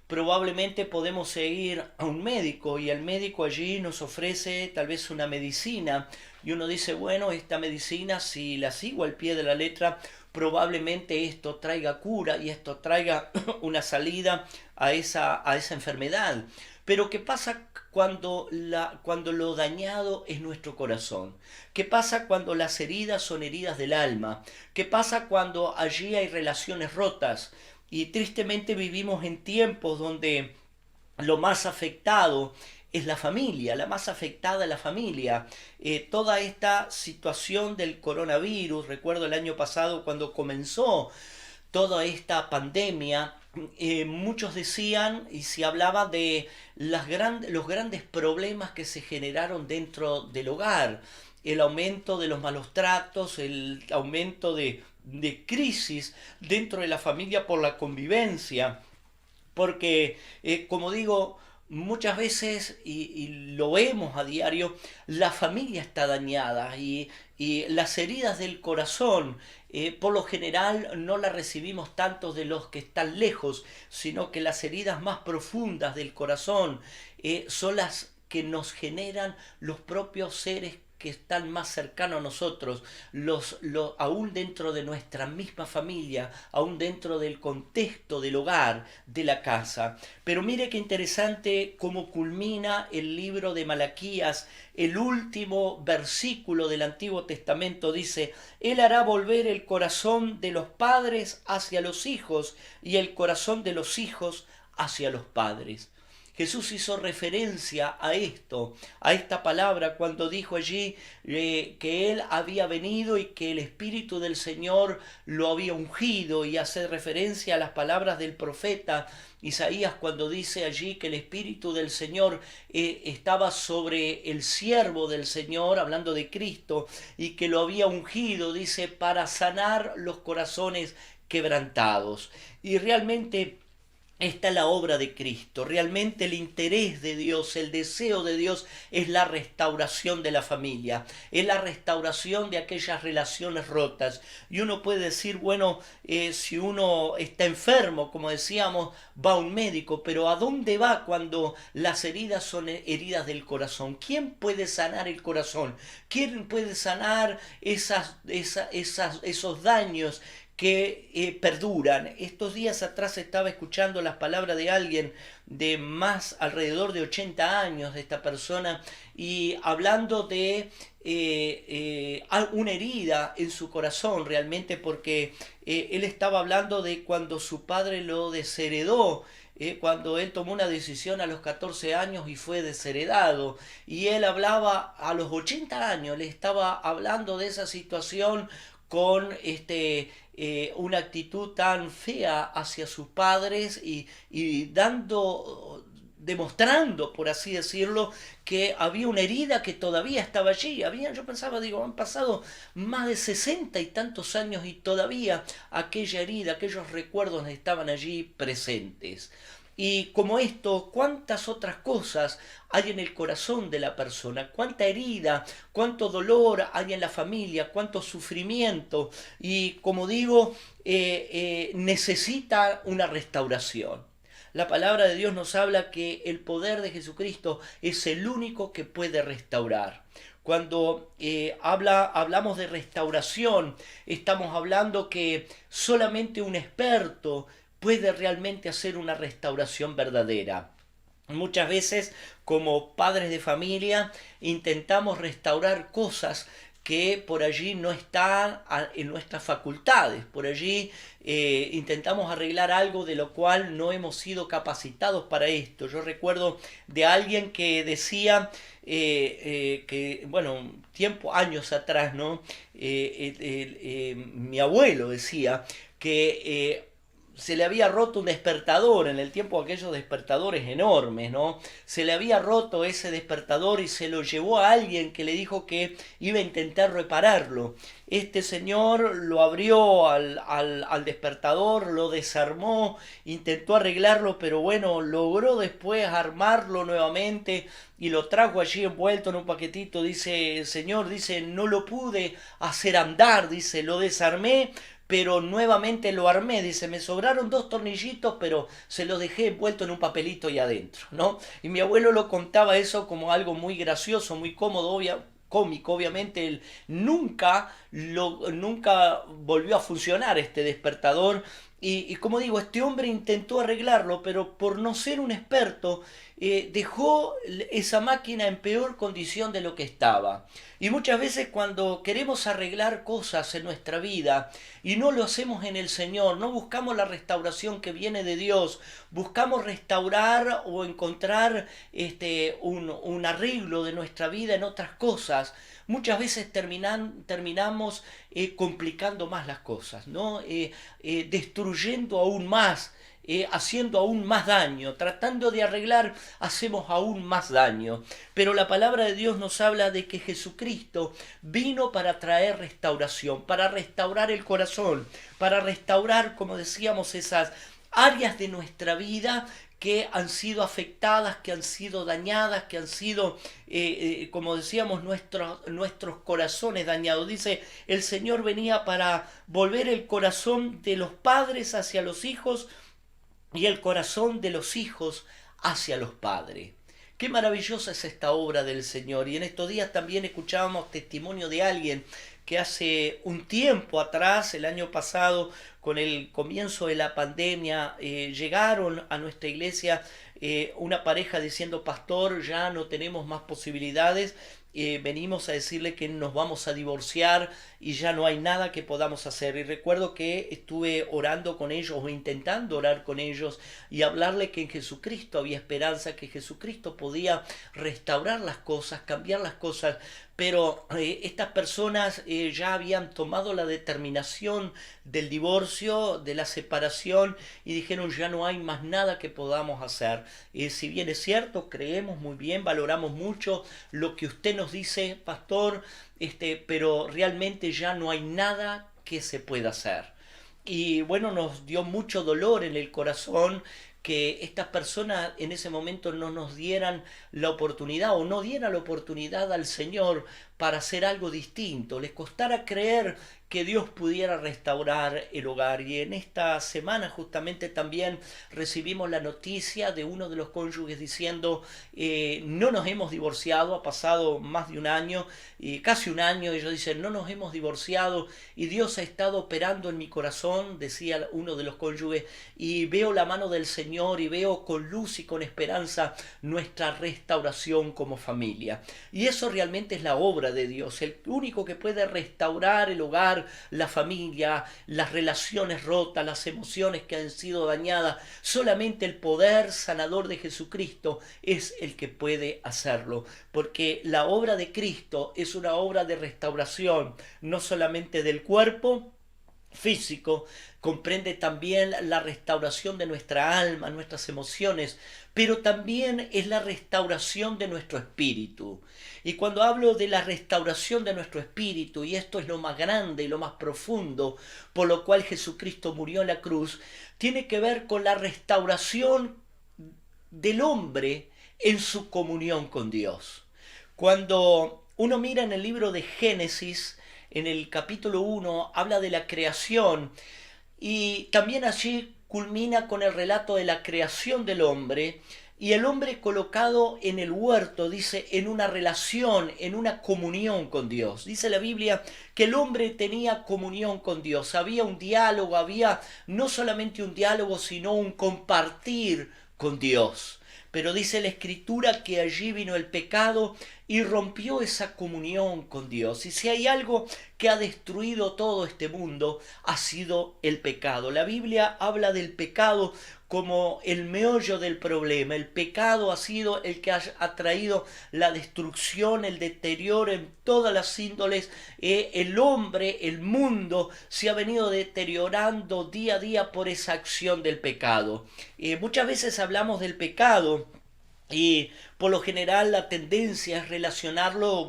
E: probablemente podemos ir a un médico y el médico allí nos ofrece tal vez una medicina y uno dice, bueno, esta medicina, si la sigo al pie de la letra, probablemente esto traiga cura y esto traiga una salida a esa enfermedad. Pero ¿qué pasa cuando lo dañado es nuestro corazón? ¿Qué pasa cuando las heridas son heridas del alma? ¿Qué pasa cuando allí hay relaciones rotas? Y tristemente vivimos en tiempos donde lo más afectado es la familia, la más afectada es la familia. Toda esta situación del coronavirus, recuerdo el año pasado cuando comenzó toda esta pandemia, muchos decían y se hablaba de los grandes problemas que se generaron dentro del hogar, el aumento de los malos tratos, el aumento de crisis dentro de la familia por la convivencia, porque como digo, muchas veces, y lo vemos a diario, la familia está dañada y las heridas del corazón, por lo general no las recibimos tanto de los que están lejos, sino que las heridas más profundas del corazón son las que nos generan los propios seres que están más cercanos a nosotros, aún dentro de nuestra misma familia, aún dentro del contexto del hogar, de la casa. Pero mire qué interesante cómo culmina el libro de Malaquías. El último versículo del Antiguo Testamento dice: Él hará volver el corazón de los padres hacia los hijos y el corazón de los hijos hacia los padres. Jesús hizo referencia a esto, a esta palabra, cuando dijo allí que Él había venido y que el Espíritu del Señor lo había ungido, y hace referencia a las palabras del profeta Isaías cuando dice allí que el Espíritu del Señor estaba sobre el siervo del Señor, hablando de Cristo, y que lo había ungido, dice, para sanar los corazones quebrantados. Y realmente esta es la obra de Cristo. Realmente el interés de Dios, el deseo de Dios es la restauración de la familia, es la restauración de aquellas relaciones rotas. Y uno puede decir, bueno, si uno está enfermo, como decíamos, va a un médico, pero ¿a dónde va cuando las heridas son heridas del corazón? ¿Quién puede sanar el corazón? ¿Quién puede sanar esos daños que perduran? Estos días atrás estaba escuchando las palabras de alguien de más alrededor de 80 años, de esta persona, y hablando de una herida en su corazón realmente, porque él estaba hablando de cuando su padre lo desheredó, cuando él tomó una decisión a los 14 años y fue desheredado, y él hablaba a los 80 años, le estaba hablando de esa situación con una actitud tan fea hacia sus padres y demostrando, por así decirlo, que había una herida que todavía estaba allí. Yo pensaba, han pasado más de 60 y tantos años y todavía aquella herida, aquellos recuerdos estaban allí presentes. Y como esto, cuántas otras cosas hay en el corazón de la persona, cuánta herida, cuánto dolor hay en la familia, cuánto sufrimiento, y como digo, necesita una restauración. La palabra de Dios nos habla que el poder de Jesucristo es el único que puede restaurar. Cuando hablamos de restauración, estamos hablando que solamente un experto puede realmente hacer una restauración verdadera. Muchas veces, como padres de familia, intentamos restaurar cosas que por allí no están en nuestras facultades. Por allí intentamos arreglar algo de lo cual no hemos sido capacitados para esto. Yo recuerdo de alguien que decía años atrás, ¿no? Mi abuelo decía que se le había roto un despertador en el tiempo, aquellos despertadores enormes, ¿no? Se le había roto ese despertador y se lo llevó a alguien que le dijo que iba a intentar repararlo. Este señor lo abrió al despertador, lo desarmó, intentó arreglarlo, pero bueno, logró después armarlo nuevamente y lo trajo allí envuelto en un paquetito. Dice, el señor, dice, no lo pude hacer andar, dice, lo desarmé, pero nuevamente lo armé, dice, me sobraron 2 tornillitos, pero se los dejé envuelto en un papelito ahí adentro, ¿no? Y mi abuelo lo contaba eso como algo muy gracioso, muy cómodo, cómico. Obviamente él nunca volvió a funcionar este despertador. Y como digo, este hombre intentó arreglarlo, pero por no ser un experto, dejó esa máquina en peor condición de lo que estaba. Y muchas veces cuando queremos arreglar cosas en nuestra vida y no lo hacemos en el Señor, no buscamos la restauración que viene de Dios, buscamos restaurar o encontrar un arreglo de nuestra vida en otras cosas, muchas veces terminamos complicando más las cosas, ¿no? Destruyendo aún más, haciendo aún más daño, tratando de arreglar, hacemos aún más daño. Pero la palabra de Dios nos habla de que Jesucristo vino para traer restauración, para restaurar el corazón, para restaurar, como decíamos, esas áreas de nuestra vida que han sido afectadas, que han sido dañadas, que han sido, como decíamos, nuestros corazones dañados. Dice, el Señor venía para volver el corazón de los padres hacia los hijos y el corazón de los hijos hacia los padres. Qué maravillosa es esta obra del Señor. Y en estos días también escuchábamos testimonio de alguien que hace un tiempo atrás, el año pasado, con el comienzo de la pandemia, llegaron a nuestra iglesia una pareja diciendo, pastor, ya no tenemos más posibilidades, venimos a decirle que nos vamos a divorciar y ya no hay nada que podamos hacer. Y recuerdo que estuve orando con ellos o intentando orar con ellos y hablarle que en Jesucristo había esperanza, que Jesucristo podía restaurar las cosas, cambiar las cosas. Pero estas personas ya habían tomado la determinación del divorcio, de la separación, y dijeron ya no hay más nada que podamos hacer. Si bien es cierto, creemos muy bien, valoramos mucho lo que usted nos dice, pastor, pero realmente ya no hay nada que se pueda hacer. Y bueno, nos dio mucho dolor en el corazón que estas personas en ese momento no nos dieran la oportunidad o no dieran la oportunidad al Señor para hacer algo distinto. Les costara creer que Dios pudiera restaurar el hogar. Y en esta semana justamente también recibimos la noticia de uno de los cónyuges diciendo no nos hemos divorciado, ha pasado más de un año, casi un año, ellos dicen no nos hemos divorciado y Dios ha estado operando en mi corazón, decía uno de los cónyuges, y veo la mano del Señor y veo con luz y con esperanza nuestra restauración como familia. Y eso realmente es la obra de Dios, el único que puede restaurar el hogar, la familia, las relaciones rotas, las emociones que han sido dañadas. Solamente el poder sanador de Jesucristo es el que puede hacerlo, porque la obra de Cristo es una obra de restauración, no solamente del cuerpo físico, comprende también la restauración de nuestra alma, nuestras emociones, pero también es la restauración de nuestro espíritu. Y cuando hablo de la restauración de nuestro espíritu, y esto es lo más grande y lo más profundo, por lo cual Jesucristo murió en la cruz, tiene que ver con la restauración del hombre en su comunión con Dios. Cuando uno mira en el libro de Génesis, en el capítulo 1, habla de la creación, y también allí culmina con el relato de la creación del hombre, y el hombre colocado en el huerto, dice, en una relación, en una comunión con Dios. Dice la Biblia que el hombre tenía comunión con Dios, había un diálogo, había no solamente un diálogo, sino un compartir con Dios. Pero dice la Escritura que allí vino el pecado y rompió esa comunión con Dios. Y si hay algo que ha destruido todo este mundo, ha sido el pecado. La Biblia habla del pecado como el meollo del problema. El pecado ha sido el que ha traído la destrucción, el deterioro en todas las índoles. El hombre, el mundo, se ha venido deteriorando día a día por esa acción del pecado. Muchas veces hablamos del pecado y por lo general la tendencia es relacionarlo,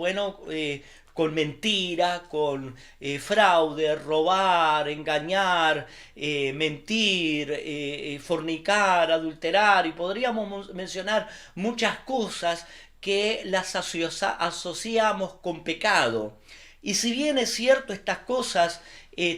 E: con mentira, con fraude, robar, engañar, mentir, fornicar, adulterar, y podríamos mencionar muchas cosas que las asociamos con pecado. Y si bien es cierto, estas cosas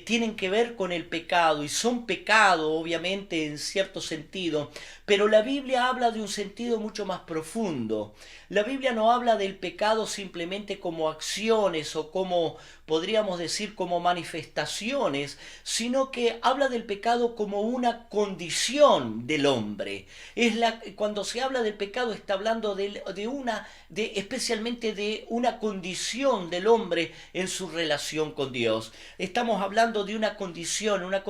E: tienen que ver con el pecado y son pecado, obviamente, en cierto sentido, pero la Biblia habla de un sentido mucho más profundo. La Biblia no habla del pecado simplemente como acciones o como, podríamos decir, como manifestaciones, sino que habla del pecado como una condición del hombre. Cuando se habla del pecado está hablando especialmente de una condición del hombre en su relación con Dios. Estamos hablando de una condición en la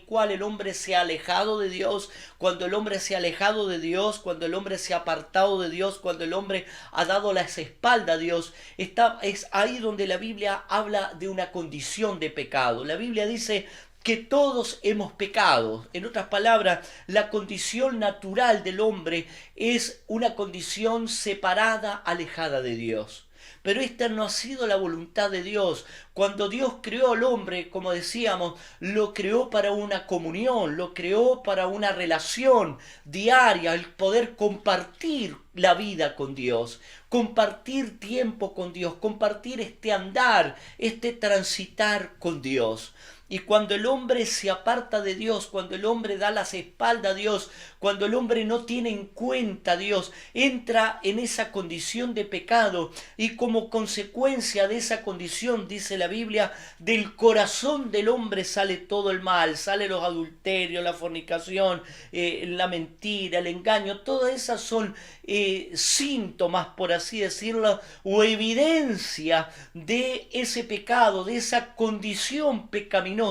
E: cual el hombre se ha alejado de Dios. Cuando el hombre se ha alejado de Dios, cuando el hombre se ha apartado de Dios, cuando el hombre ha dado las espaldas a Dios, es ahí donde la Biblia habla de una condición de pecado. La Biblia dice que todos hemos pecado. En otras palabras, la condición natural del hombre es una condición separada, alejada de Dios. pero esta no ha sido la voluntad de Dios. Cuando Dios creó al hombre, como decíamos, lo creó para una comunión, lo creó para una relación diaria, el poder compartir la vida con Dios, compartir tiempo con Dios, compartir este andar, este transitar con Dios. Y cuando el hombre se aparta de Dios, cuando el hombre da las espaldas a Dios, cuando el hombre no tiene en cuenta a Dios, entra en esa condición de pecado y como consecuencia de esa condición, dice la Biblia, del corazón del hombre sale todo el mal, sale los adulterios, la fornicación, la mentira, el engaño, todas esas son síntomas, por así decirlo, o evidencia de ese pecado, de esa condición pecaminosa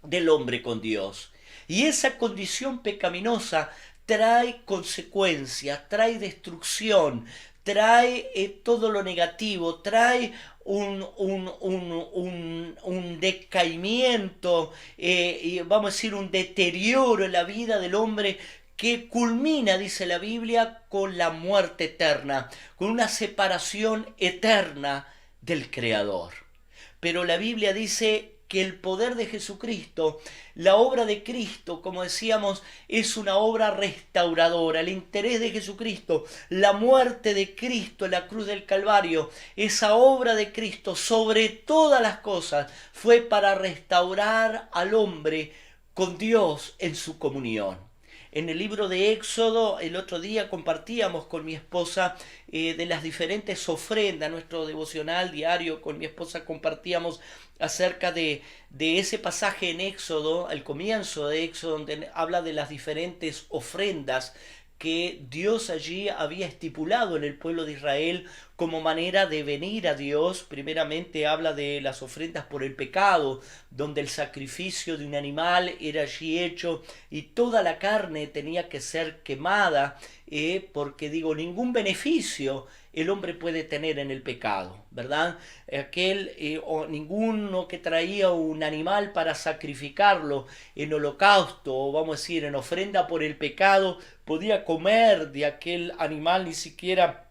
E: del hombre con Dios. Y esa condición pecaminosa trae consecuencias, trae destrucción, trae todo lo negativo, trae un decaimiento, y vamos a decir un deterioro en la vida del hombre que culmina, dice la Biblia, con la muerte eterna, con una separación eterna del Creador. Pero la Biblia dice que el poder de Jesucristo, la obra de Cristo, como decíamos, es una obra restauradora. El interés de Jesucristo, la muerte de Cristo en la cruz del Calvario, esa obra de Cristo sobre todas las cosas fue para restaurar al hombre con Dios en su comunión. En el libro de Éxodo, el otro día compartíamos con mi esposa de las diferentes ofrendas, nuestro devocional diario con mi esposa compartíamos acerca de ese pasaje en Éxodo, al comienzo de Éxodo, donde habla de las diferentes ofrendas que Dios allí había estipulado en el pueblo de Israel como manera de venir a Dios. Primeramente habla de las ofrendas por el pecado, donde el sacrificio de un animal era allí hecho y toda la carne tenía que ser quemada, porque ningún beneficio el hombre puede tener en el pecado, ¿verdad? O ninguno que traía un animal para sacrificarlo en holocausto, o vamos a decir en ofrenda por el pecado, podía comer de aquel animal, ni siquiera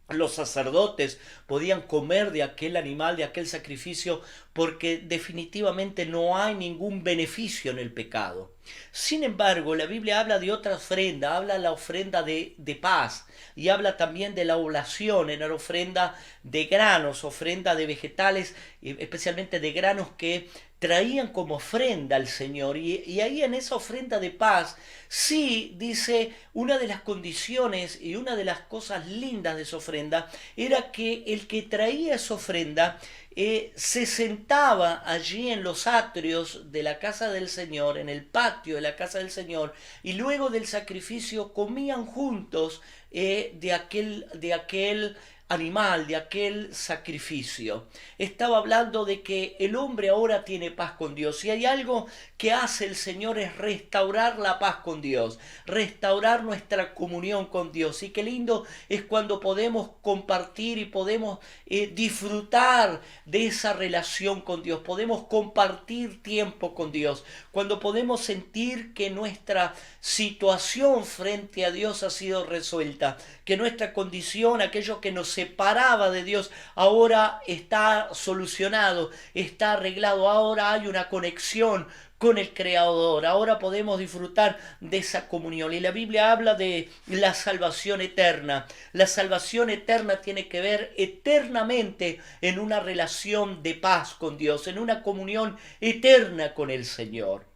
E: los sacerdotes podían comer de aquel animal, de aquel sacrificio, porque definitivamente no hay ningún beneficio en el pecado. Sin embargo, la Biblia habla de otra ofrenda, habla de la ofrenda de paz, y habla también de la oblación, en la ofrenda de granos, ofrenda de vegetales, especialmente de granos que traían como ofrenda al Señor. Y ahí en esa ofrenda de paz, sí, dice, una de las condiciones y una de las cosas lindas de esa ofrenda era que el que traía esa ofrenda se sentaba allí en los atrios de la casa del Señor, en el patio de la casa del Señor, y luego del sacrificio comían juntos de aquel animal, de aquel sacrificio. Estaba hablando de que el hombre ahora tiene paz con Dios, y hay algo que hace el Señor es restaurar la paz con Dios, restaurar nuestra comunión con Dios. Y qué lindo es cuando podemos compartir y podemos disfrutar de esa relación con Dios, podemos compartir tiempo con Dios, cuando podemos sentir que nuestra situación frente a Dios ha sido resuelta, que nuestra condición, aquello que nos separaba de Dios, ahora está solucionado, está arreglado, ahora hay una conexión con el Creador, ahora podemos disfrutar de esa comunión. Y la Biblia habla de la salvación eterna. La salvación eterna tiene que ver eternamente en una relación de paz con Dios, en una comunión eterna con el Señor.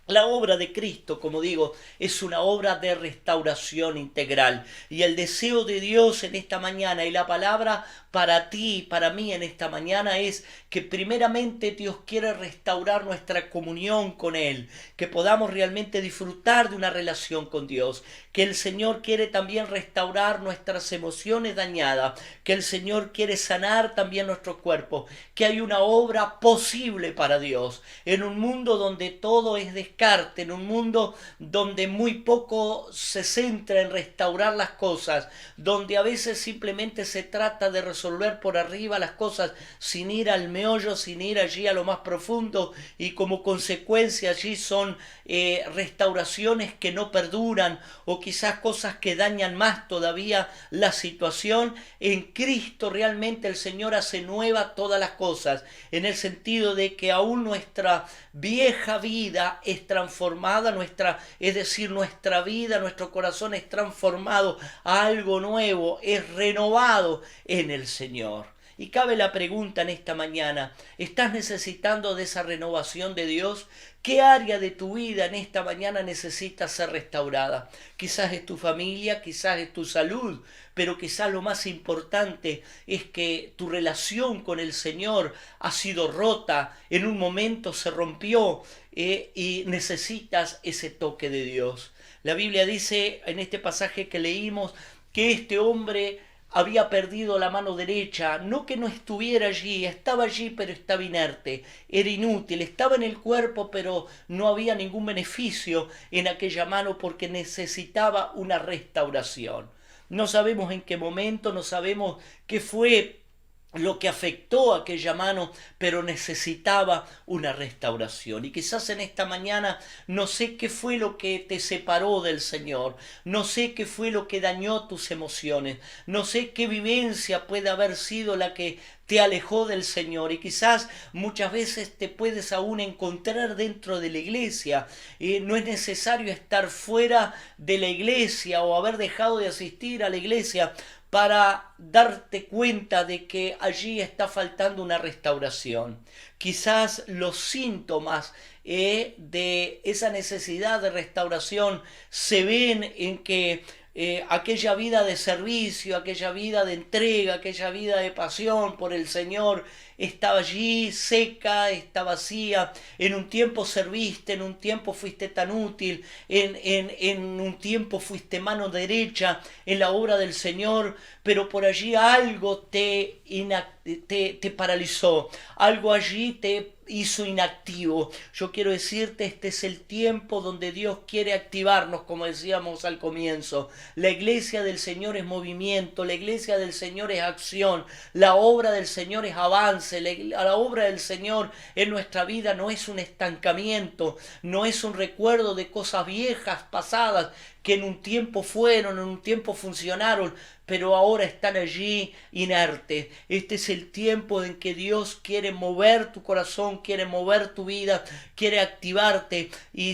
E: La obra de Cristo, como digo, es una obra de restauración integral. Y el deseo de Dios en esta mañana y la palabra para ti y para mí en esta mañana es que primeramente Dios quiere restaurar nuestra comunión con Él, que podamos realmente disfrutar de una relación con Dios, que el Señor quiere también restaurar nuestras emociones dañadas, que el Señor quiere sanar también nuestro cuerpo, que hay una obra posible para Dios en un mundo donde todo es descarte, en un mundo donde muy poco se centra en restaurar las cosas, donde a veces simplemente se trata de resolver por arriba las cosas sin ir al meollo, sin ir allí a lo más profundo, y como consecuencia allí son restauraciones que no perduran, o quizás cosas que dañan más todavía la situación. En Cristo realmente el Señor hace nueva todas las cosas, en el sentido de que aún nuestra vieja vida es transformada, es decir, nuestra vida, nuestro corazón es transformado a algo nuevo, es renovado en el Señor. Y cabe la pregunta en esta mañana: ¿estás necesitando de esa renovación de Dios? ¿Qué área de tu vida en esta mañana necesita ser restaurada? Quizás es tu familia, quizás es tu salud, pero quizás lo más importante es que tu relación con el Señor ha sido rota, en un momento se rompió y necesitas ese toque de Dios. La Biblia dice en este pasaje que leímos que este hombre había perdido la mano derecha, no que no estuviera allí, estaba allí pero estaba inerte, era inútil, estaba en el cuerpo pero no había ningún beneficio en aquella mano porque necesitaba una restauración. No sabemos en qué momento, no sabemos qué fue lo que afectó a aquella mano, pero necesitaba una restauración. Y quizás en esta mañana no sé qué fue lo que te separó del Señor, no sé qué fue lo que dañó tus emociones, no sé qué vivencia puede haber sido la que te alejó del Señor, y quizás muchas veces te puedes aún encontrar dentro de la iglesia. No es necesario estar fuera de la iglesia o haber dejado de asistir a la iglesia para darte cuenta de que allí está faltando una restauración. Quizás los síntomas de esa necesidad de restauración se ven en que aquella vida de servicio, aquella vida de entrega, aquella vida de pasión por el Señor estaba allí seca, está vacía. En un tiempo serviste, en un tiempo fuiste tan útil, en un tiempo fuiste mano derecha en la obra del Señor, pero por allí algo te paralizó, algo allí te hizo inactivo. Yo quiero decirte, este es el tiempo donde Dios quiere activarnos, como decíamos al comienzo. La iglesia del Señor es movimiento, la iglesia del Señor es acción, la obra del Señor es avance, la obra del Señor en nuestra vida no es un estancamiento, no es un recuerdo de cosas viejas, pasadas, que en un tiempo fueron, en un tiempo funcionaron, pero ahora están allí inertes. Este es el tiempo en que Dios quiere mover tu corazón, quiere mover tu vida, quiere activarte, y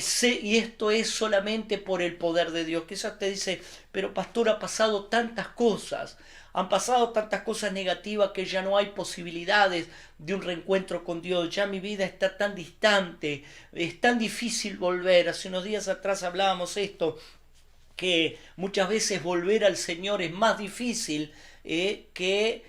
E: esto es solamente por el poder de Dios. Quizás te dice: pero pastor, ha pasado tantas cosas, han pasado tantas cosas negativas que ya no hay posibilidades de un reencuentro con Dios, ya mi vida está tan distante, es tan difícil volver. Hace unos días atrás hablábamos esto, que muchas veces volver al Señor es más difícil que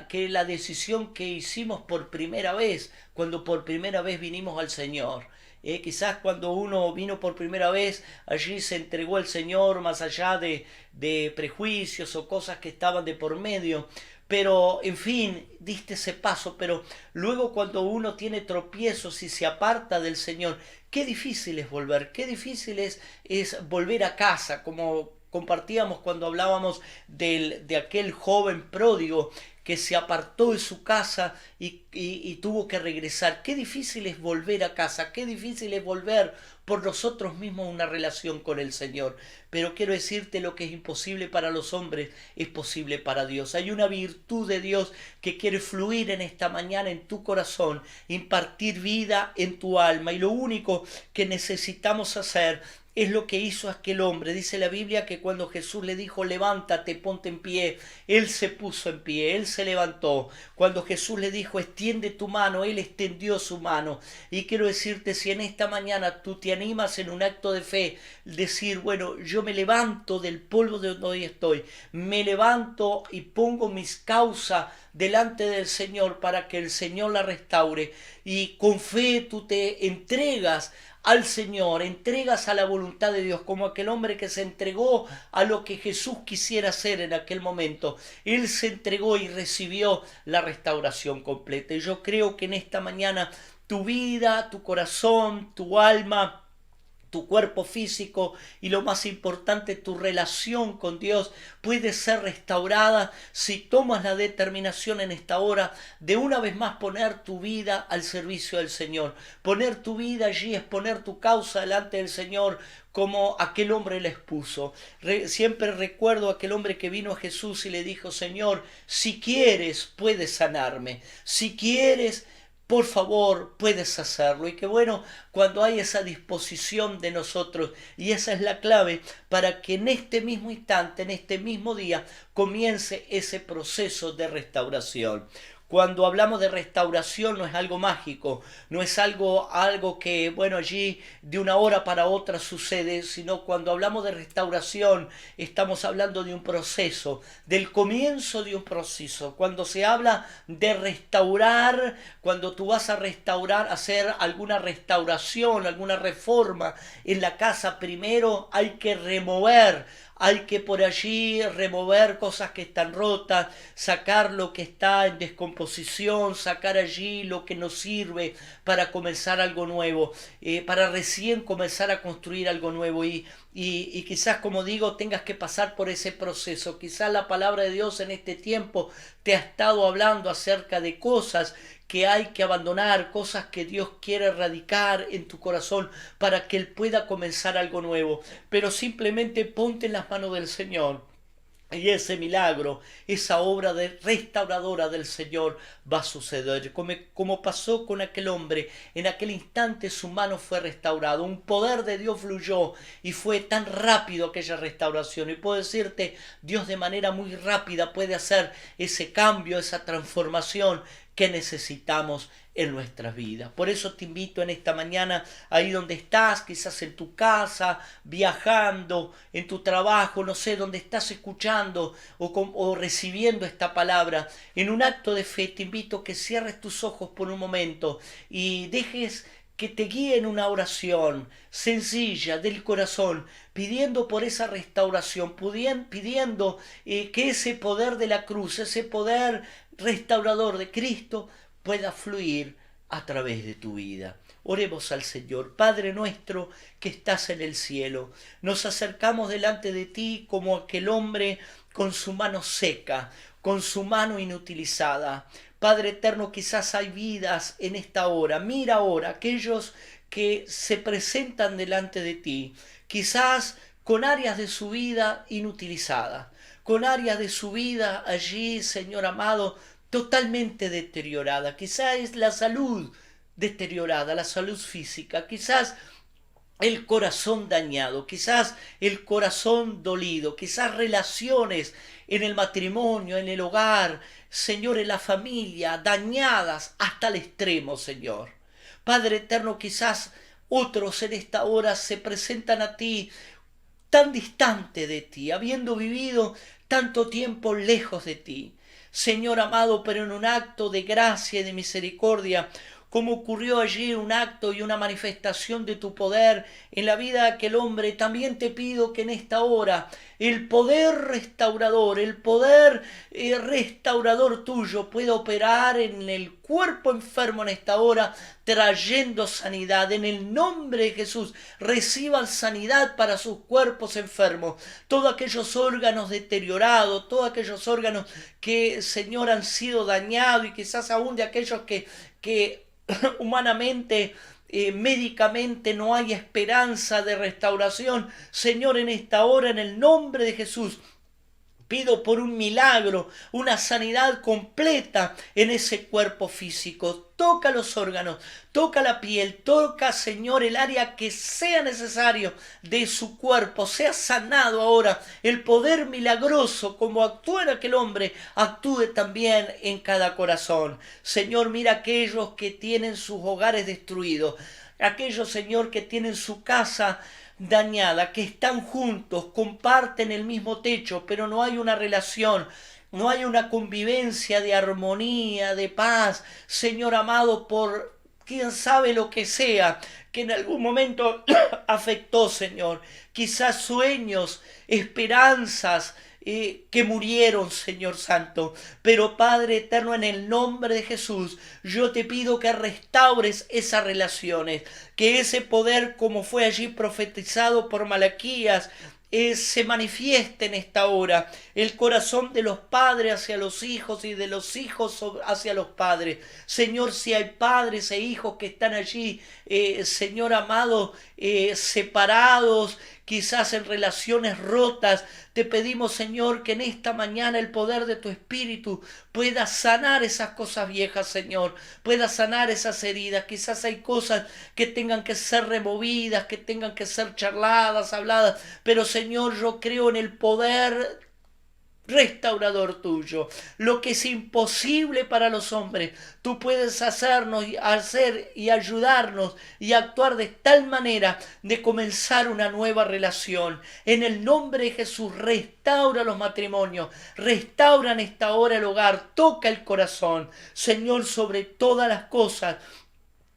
E: que la decisión que hicimos por primera vez, cuando por primera vez vinimos al Señor. Quizás cuando uno vino por primera vez, allí se entregó al Señor más allá de prejuicios o cosas que estaban de por medio, pero en fin, diste ese paso. Pero luego, cuando uno tiene tropiezos y se aparta del Señor, qué difícil es volver, qué difícil es volver a casa, como compartíamos cuando hablábamos de aquel joven pródigo que se apartó de su casa y tuvo que regresar. Qué difícil es volver a casa, qué difícil es volver por nosotros mismos una relación con el Señor. Pero quiero decirte, lo que es imposible para los hombres es posible para Dios. Hay una virtud de Dios que quiere fluir en esta mañana en tu corazón, impartir vida en tu alma, y lo único que necesitamos hacer es lo que hizo aquel hombre. Dice la Biblia que cuando Jesús le dijo: levántate, ponte en pie, él se puso en pie, él se levantó. Cuando Jesús le dijo: extiende tu mano, él extendió su mano. Y quiero decirte, si en esta mañana tú te animas en un acto de fe, decir: bueno, yo me levanto del polvo de donde hoy estoy, me levanto y pongo mis causas delante del Señor para que el Señor la restaure, y con fe tú te entregas al Señor, entregas a la voluntad de Dios, como aquel hombre que se entregó a lo que Jesús quisiera hacer en aquel momento. Él se entregó y recibió la restauración completa. Y yo creo que en esta mañana tu vida, tu corazón, tu alma tu cuerpo físico y lo más importante, tu relación con Dios puede ser restaurada si tomas la determinación en esta hora de una vez más poner tu vida al servicio del Señor. Poner tu vida allí es poner tu causa delante del Señor, como aquel hombre le expuso. Siempre recuerdo a aquel hombre que vino a Jesús y le dijo: Señor, si quieres puedes sanarme, si quieres, por favor, puedes hacerlo. Y qué bueno cuando hay esa disposición de nosotros. Y esa es la clave para que en este mismo instante, en este mismo día, comience ese proceso de restauración. Cuando hablamos de restauración no es algo mágico, no es algo que, allí de una hora para otra sucede, sino cuando hablamos de restauración estamos hablando de un proceso, del comienzo de un proceso. Cuando se habla de restaurar, cuando tú vas a restaurar, hacer alguna restauración, alguna reforma en la casa, primero hay que remover. Hay que por allí remover cosas que están rotas, sacar lo que está en descomposición, sacar allí lo que nos sirve para comenzar algo nuevo, para recién comenzar a construir algo nuevo. Y quizás, como digo, tengas que pasar por ese proceso. Quizás la palabra de Dios en este tiempo te ha estado hablando acerca de cosas que hay que abandonar, cosas que Dios quiere erradicar en tu corazón para que Él pueda comenzar algo nuevo. Pero simplemente ponte en las manos del Señor y ese milagro, esa obra restauradora del Señor va a suceder. Como pasó con aquel hombre, en aquel instante su mano fue restaurada. Un poder de Dios fluyó y fue tan rápido aquella restauración. Y puedo decirte, Dios de manera muy rápida puede hacer ese cambio, esa transformación que necesitamos en nuestras vidas. Por eso te invito en esta mañana, ahí donde estás, quizás en tu casa, viajando, en tu trabajo, no sé, donde estás escuchando o recibiendo esta palabra, en un acto de fe te invito a que cierres tus ojos por un momento y dejes que te guíe en una oración sencilla del corazón, pidiendo por esa restauración, pidiendo que ese poder de la cruz, ese poder restaurador de Cristo pueda fluir a través de tu vida. Oremos al Señor. Padre nuestro que estás en el cielo, nos acercamos delante de ti como aquel hombre con su mano seca, con su mano inutilizada. Padre eterno, quizás hay vidas en esta hora. Mira ahora aquellos que se presentan delante de ti, quizás con áreas de su vida inutilizadas, con áreas de su vida allí, Señor amado, totalmente deteriorada. Quizás es la salud deteriorada, la salud física, quizás el corazón dañado, quizás el corazón dolido, quizás relaciones en el matrimonio, en el hogar, Señor, en la familia, dañadas hasta el extremo, Señor. Padre eterno, quizás otros en esta hora se presentan a ti tan distante de ti, habiendo vivido tanto tiempo lejos de ti. Señor amado, pero en un acto de gracia y de misericordia, como ocurrió allí un acto y una manifestación de tu poder en la vida de aquel hombre, también te pido que en esta hora el poder restaurador, tuyo pueda operar en el cuerpo enfermo en esta hora, trayendo sanidad. En el nombre de Jesús, reciban sanidad para sus cuerpos enfermos. Todos aquellos órganos deteriorados, todos aquellos órganos que, Señor, han sido dañados y quizás aún de aquellos que humanamente, médicamente no hay esperanza de restauración. Señor, en esta hora, en el nombre de Jesús, pido por un milagro, una sanidad completa en ese cuerpo físico. Toca los órganos, toca la piel, toca, Señor, el área que sea necesario de su cuerpo. Sea sanado ahora. El poder milagroso, como actúa en aquel hombre, actúe también en cada corazón. Señor, mira aquellos que tienen sus hogares destruidos, aquellos, Señor, que tienen su casa dañada, que están juntos, comparten el mismo techo, pero no hay una relación, no hay una convivencia de armonía, de paz, Señor amado, por quién sabe lo que sea, que en algún momento afectó, Señor. Quizás sueños, esperanzas, que murieron, Señor Santo. Pero Padre eterno, en el nombre de Jesús, yo te pido que restaures esas relaciones, que ese poder, como fue allí profetizado por Malaquías, se manifieste en esta hora, el corazón de los padres hacia los hijos y de los hijos hacia los padres. Señor, si hay padres e hijos que están allí, Señor amado, separados, quizás en relaciones rotas, te pedimos, Señor, que en esta mañana el poder de tu Espíritu pueda sanar esas cosas viejas, Señor, pueda sanar esas heridas. Quizás hay cosas que tengan que ser removidas, que tengan que ser charladas, habladas, pero Señor, yo creo en el poder restaurador tuyo. Lo que es imposible para los hombres, tú puedes hacer y ayudarnos y actuar de tal manera de comenzar una nueva relación. En el nombre de Jesús, restaura los matrimonios, restaura en esta hora el hogar, toca el corazón. Señor, sobre todas las cosas,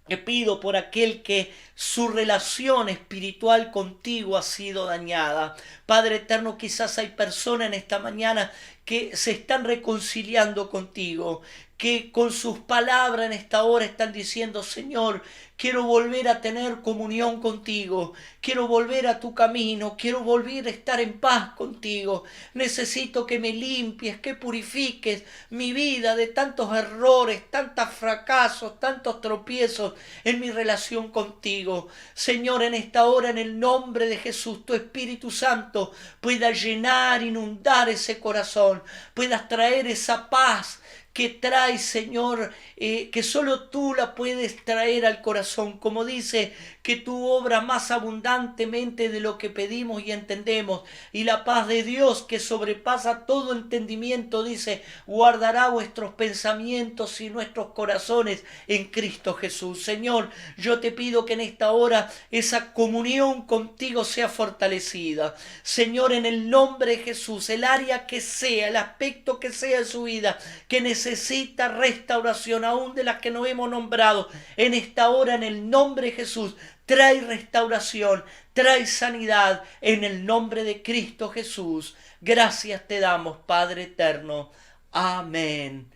E: te pido por aquel que su relación espiritual contigo ha sido dañada. Padre eterno, quizás hay personas en esta mañana que se están reconciliando contigo, que con sus palabras en esta hora están diciendo: Señor, quiero volver a tener comunión contigo, quiero volver a tu camino, quiero volver a estar en paz contigo. Necesito que me limpies, que purifiques mi vida de tantos errores, tantos fracasos, tantos tropiezos en mi relación contigo. Señor, en esta hora, en el nombre de Jesús, tu Espíritu Santo pueda llenar, inundar ese corazón, puedas traer esa paz que trae, Señor, que solo tú la puedes traer al corazón. Como dice, que tú obras más abundantemente de lo que pedimos y entendemos. Y la paz de Dios, que sobrepasa todo entendimiento, dice, guardará vuestros pensamientos y nuestros corazones en Cristo Jesús. Señor, yo te pido que en esta hora esa comunión contigo sea fortalecida. Señor, en el nombre de Jesús, el área que sea, el aspecto que sea de su vida, que necesita restauración, aún de las que no hemos nombrado, en esta hora, en el nombre de Jesús, trae restauración, trae sanidad, en el nombre de Cristo Jesús. Gracias te damos, Padre eterno. Amén,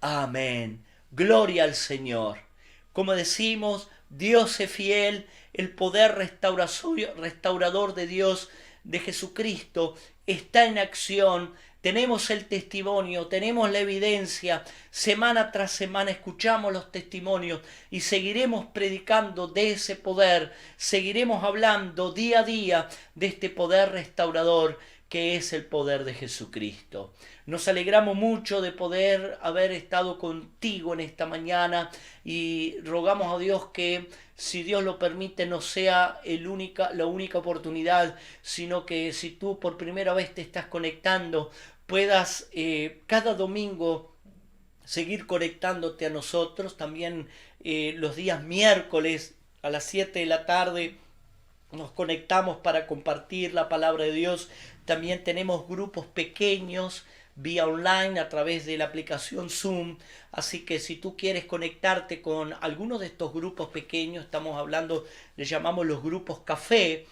E: amén. Gloria al Señor. Como decimos, Dios es fiel, el poder restaurador de Dios, de Jesucristo, está en acción. Tenemos el testimonio, tenemos la evidencia, semana tras semana escuchamos los testimonios y seguiremos predicando de ese poder, seguiremos hablando día a día de este poder restaurador que es el poder de Jesucristo. Nos alegramos mucho de poder haber estado contigo en esta mañana y rogamos a Dios que, si Dios lo permite, no sea la única oportunidad, sino que si tú por primera vez te estás conectando, puedas cada domingo seguir conectándote a nosotros. También los días miércoles a las 7 de la tarde nos conectamos para compartir la palabra de Dios. También tenemos grupos pequeños vía online a través de la aplicación Zoom. Así que si tú quieres conectarte con alguno de estos grupos pequeños, estamos hablando, le llamamos los grupos café.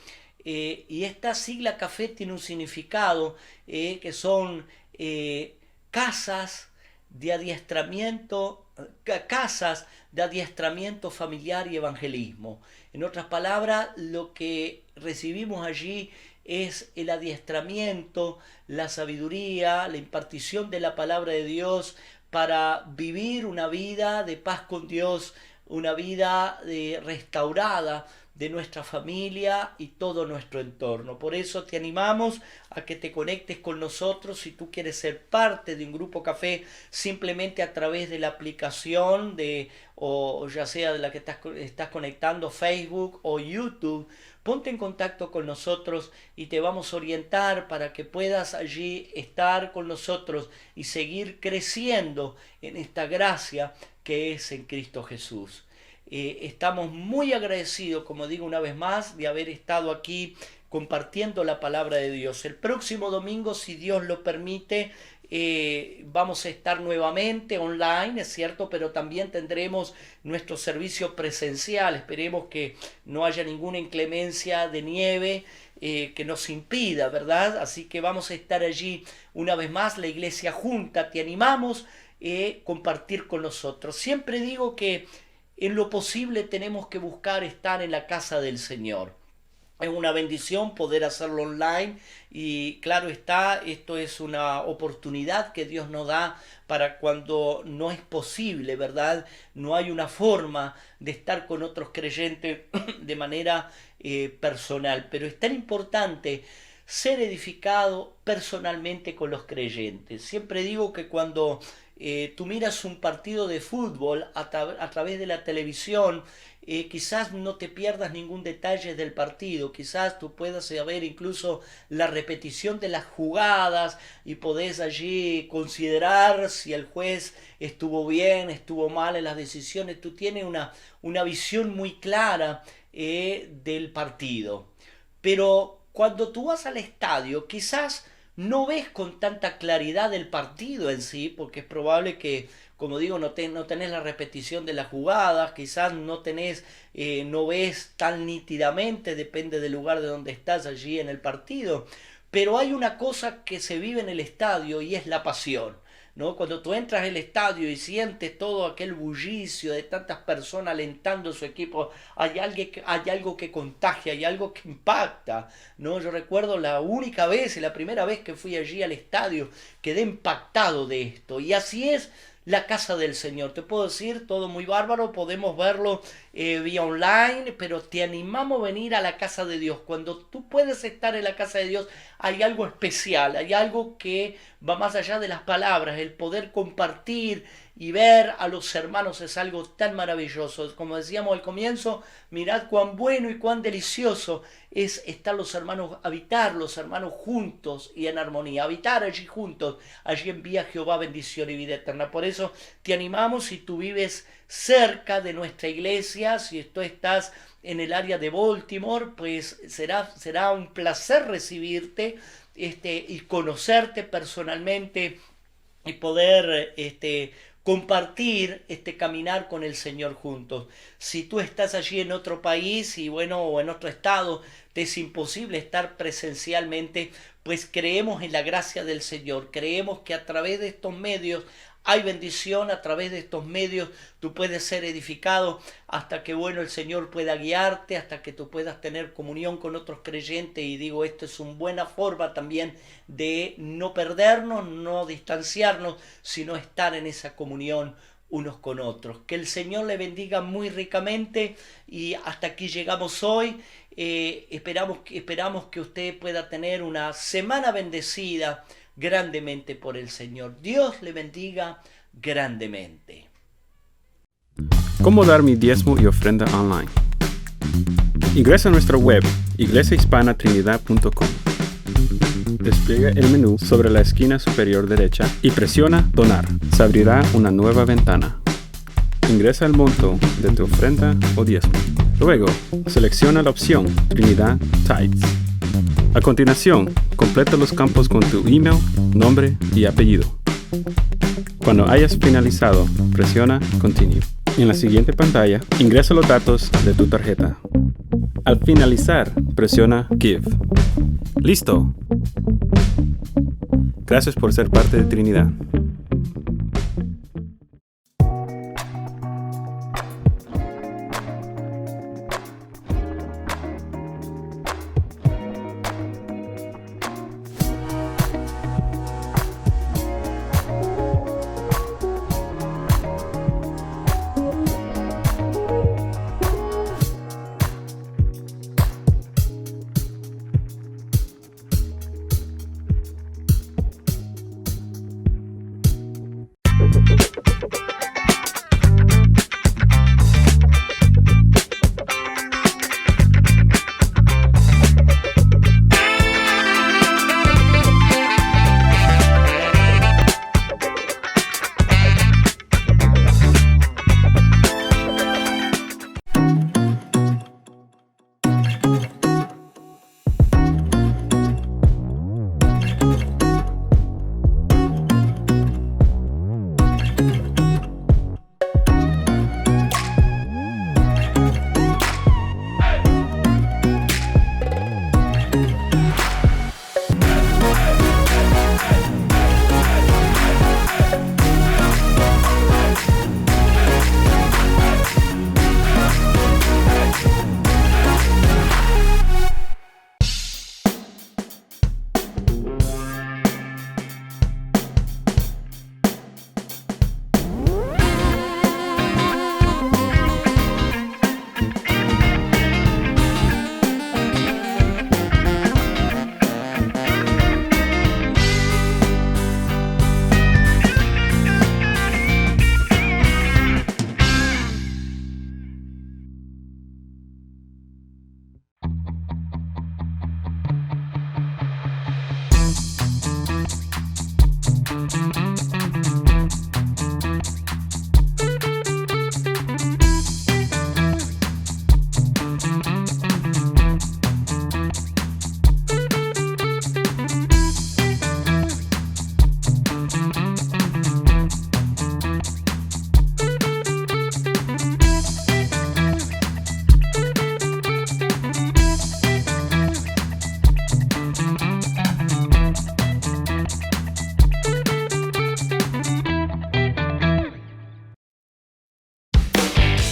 E: Y esta sigla café tiene un significado que son casas de adiestramiento familiar y evangelismo. En otras palabras, lo que recibimos allí es el adiestramiento, la sabiduría, la impartición de la palabra de Dios para vivir una vida de paz con Dios, una vida restaurada de nuestra familia y todo nuestro entorno. Por eso te animamos a que te conectes con nosotros. Si tú quieres ser parte de un grupo café, simplemente a través de la aplicación o ya sea de la que estás conectando, Facebook o YouTube, ponte en contacto con nosotros y te vamos a orientar para que puedas allí estar con nosotros y seguir creciendo en esta gracia que es en Cristo Jesús. Estamos muy agradecidos, como digo una vez más, de haber estado aquí compartiendo la palabra de Dios. El próximo domingo, si Dios lo permite, vamos a estar nuevamente online, es cierto, pero también tendremos nuestro servicio presencial. Esperemos que no haya ninguna inclemencia de nieve que nos impida, ¿verdad? Así que vamos a estar allí una vez más, la iglesia junta. Te animamos a compartir con nosotros. Siempre digo que en lo posible tenemos que buscar estar en la casa del Señor. Es una bendición poder hacerlo online y claro está, esto es una oportunidad que Dios nos da para cuando no es posible, ¿verdad? No hay una forma de estar con otros creyentes de manera personal, pero es tan importante ser edificado personalmente con los creyentes. Siempre digo que cuando tú miras un partido de fútbol a través de la televisión, quizás no te pierdas ningún detalle del partido, quizás tú puedas ver incluso la repetición de las jugadas y podés allí considerar si el juez estuvo bien, estuvo mal en las decisiones. Tú tienes una visión muy clara del partido. Pero cuando tú vas al estadio, quizás no ves con tanta claridad el partido en sí, porque es probable que, como digo, no tenés la repetición de las jugadas, quizás no ves tan nítidamente, depende del lugar de donde estás allí en el partido. Pero hay una cosa que se vive en el estadio y es la pasión, ¿no? Cuando tú entras al estadio y sientes todo aquel bullicio de tantas personas alentando a su equipo, hay algo que contagia, hay algo que impacta, ¿no? Yo recuerdo la única vez y la primera vez que fui allí al estadio, quedé impactado de esto. Y así es la casa del Señor. Te puedo decir, todo muy bárbaro, podemos verlo vía online, pero te animamos a venir a la casa de Dios. Cuando tú puedes estar en la casa de Dios, hay algo especial, hay algo que va más allá de las palabras. El poder compartir y ver a los hermanos es algo tan maravilloso. Como decíamos al comienzo, mirad cuán bueno y cuán delicioso es estar los hermanos, habitar los hermanos juntos y en armonía, habitar allí juntos. Allí envía Jehová bendición y vida eterna. Por eso te animamos, si tú vives cerca de nuestra iglesia, si tú estás en el área de Baltimore, pues será un placer recibirte y conocerte personalmente y poder compartir caminar con el Señor juntos. Si tú estás allí en otro país o en otro estado, te es imposible estar presencialmente, pues creemos en la gracia del Señor, creemos que a través de estos medios hay bendición, a través de estos medios tú puedes ser edificado hasta que el Señor pueda guiarte, hasta que tú puedas tener comunión con otros creyentes. Y digo, esto es una buena forma también de no perdernos, no distanciarnos, sino estar en esa comunión unos con otros. Que el Señor le bendiga muy ricamente y hasta aquí llegamos hoy. Esperamos que usted pueda tener una semana bendecida grandemente por el Señor. Dios le bendiga grandemente.
I: ¿Cómo dar mi diezmo y ofrenda online? Ingresa a nuestra web, iglesiahispanatrinidad.com. Despliega el menú sobre la esquina superior derecha y presiona Donar. Se abrirá una nueva ventana. Ingresa el monto de tu ofrenda o diezmo. Luego, selecciona la opción Trinidad Tithes. A continuación, completa los campos con tu email, nombre y apellido. Cuando hayas finalizado, presiona Continue. En la siguiente pantalla, ingresa los datos de tu tarjeta. Al finalizar, presiona Give. ¡Listo! Gracias por ser parte de Trinidad.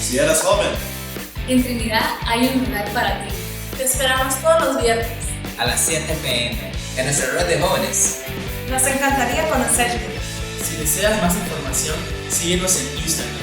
D: Si eres joven,
A: En Trinidad hay un lugar para ti.
B: Te esperamos todos los viernes.
C: A las 7 p.m. en nuestra red de jóvenes.
B: Nos encantaría conocerte.
D: si deseas más información, síguenos en Instagram.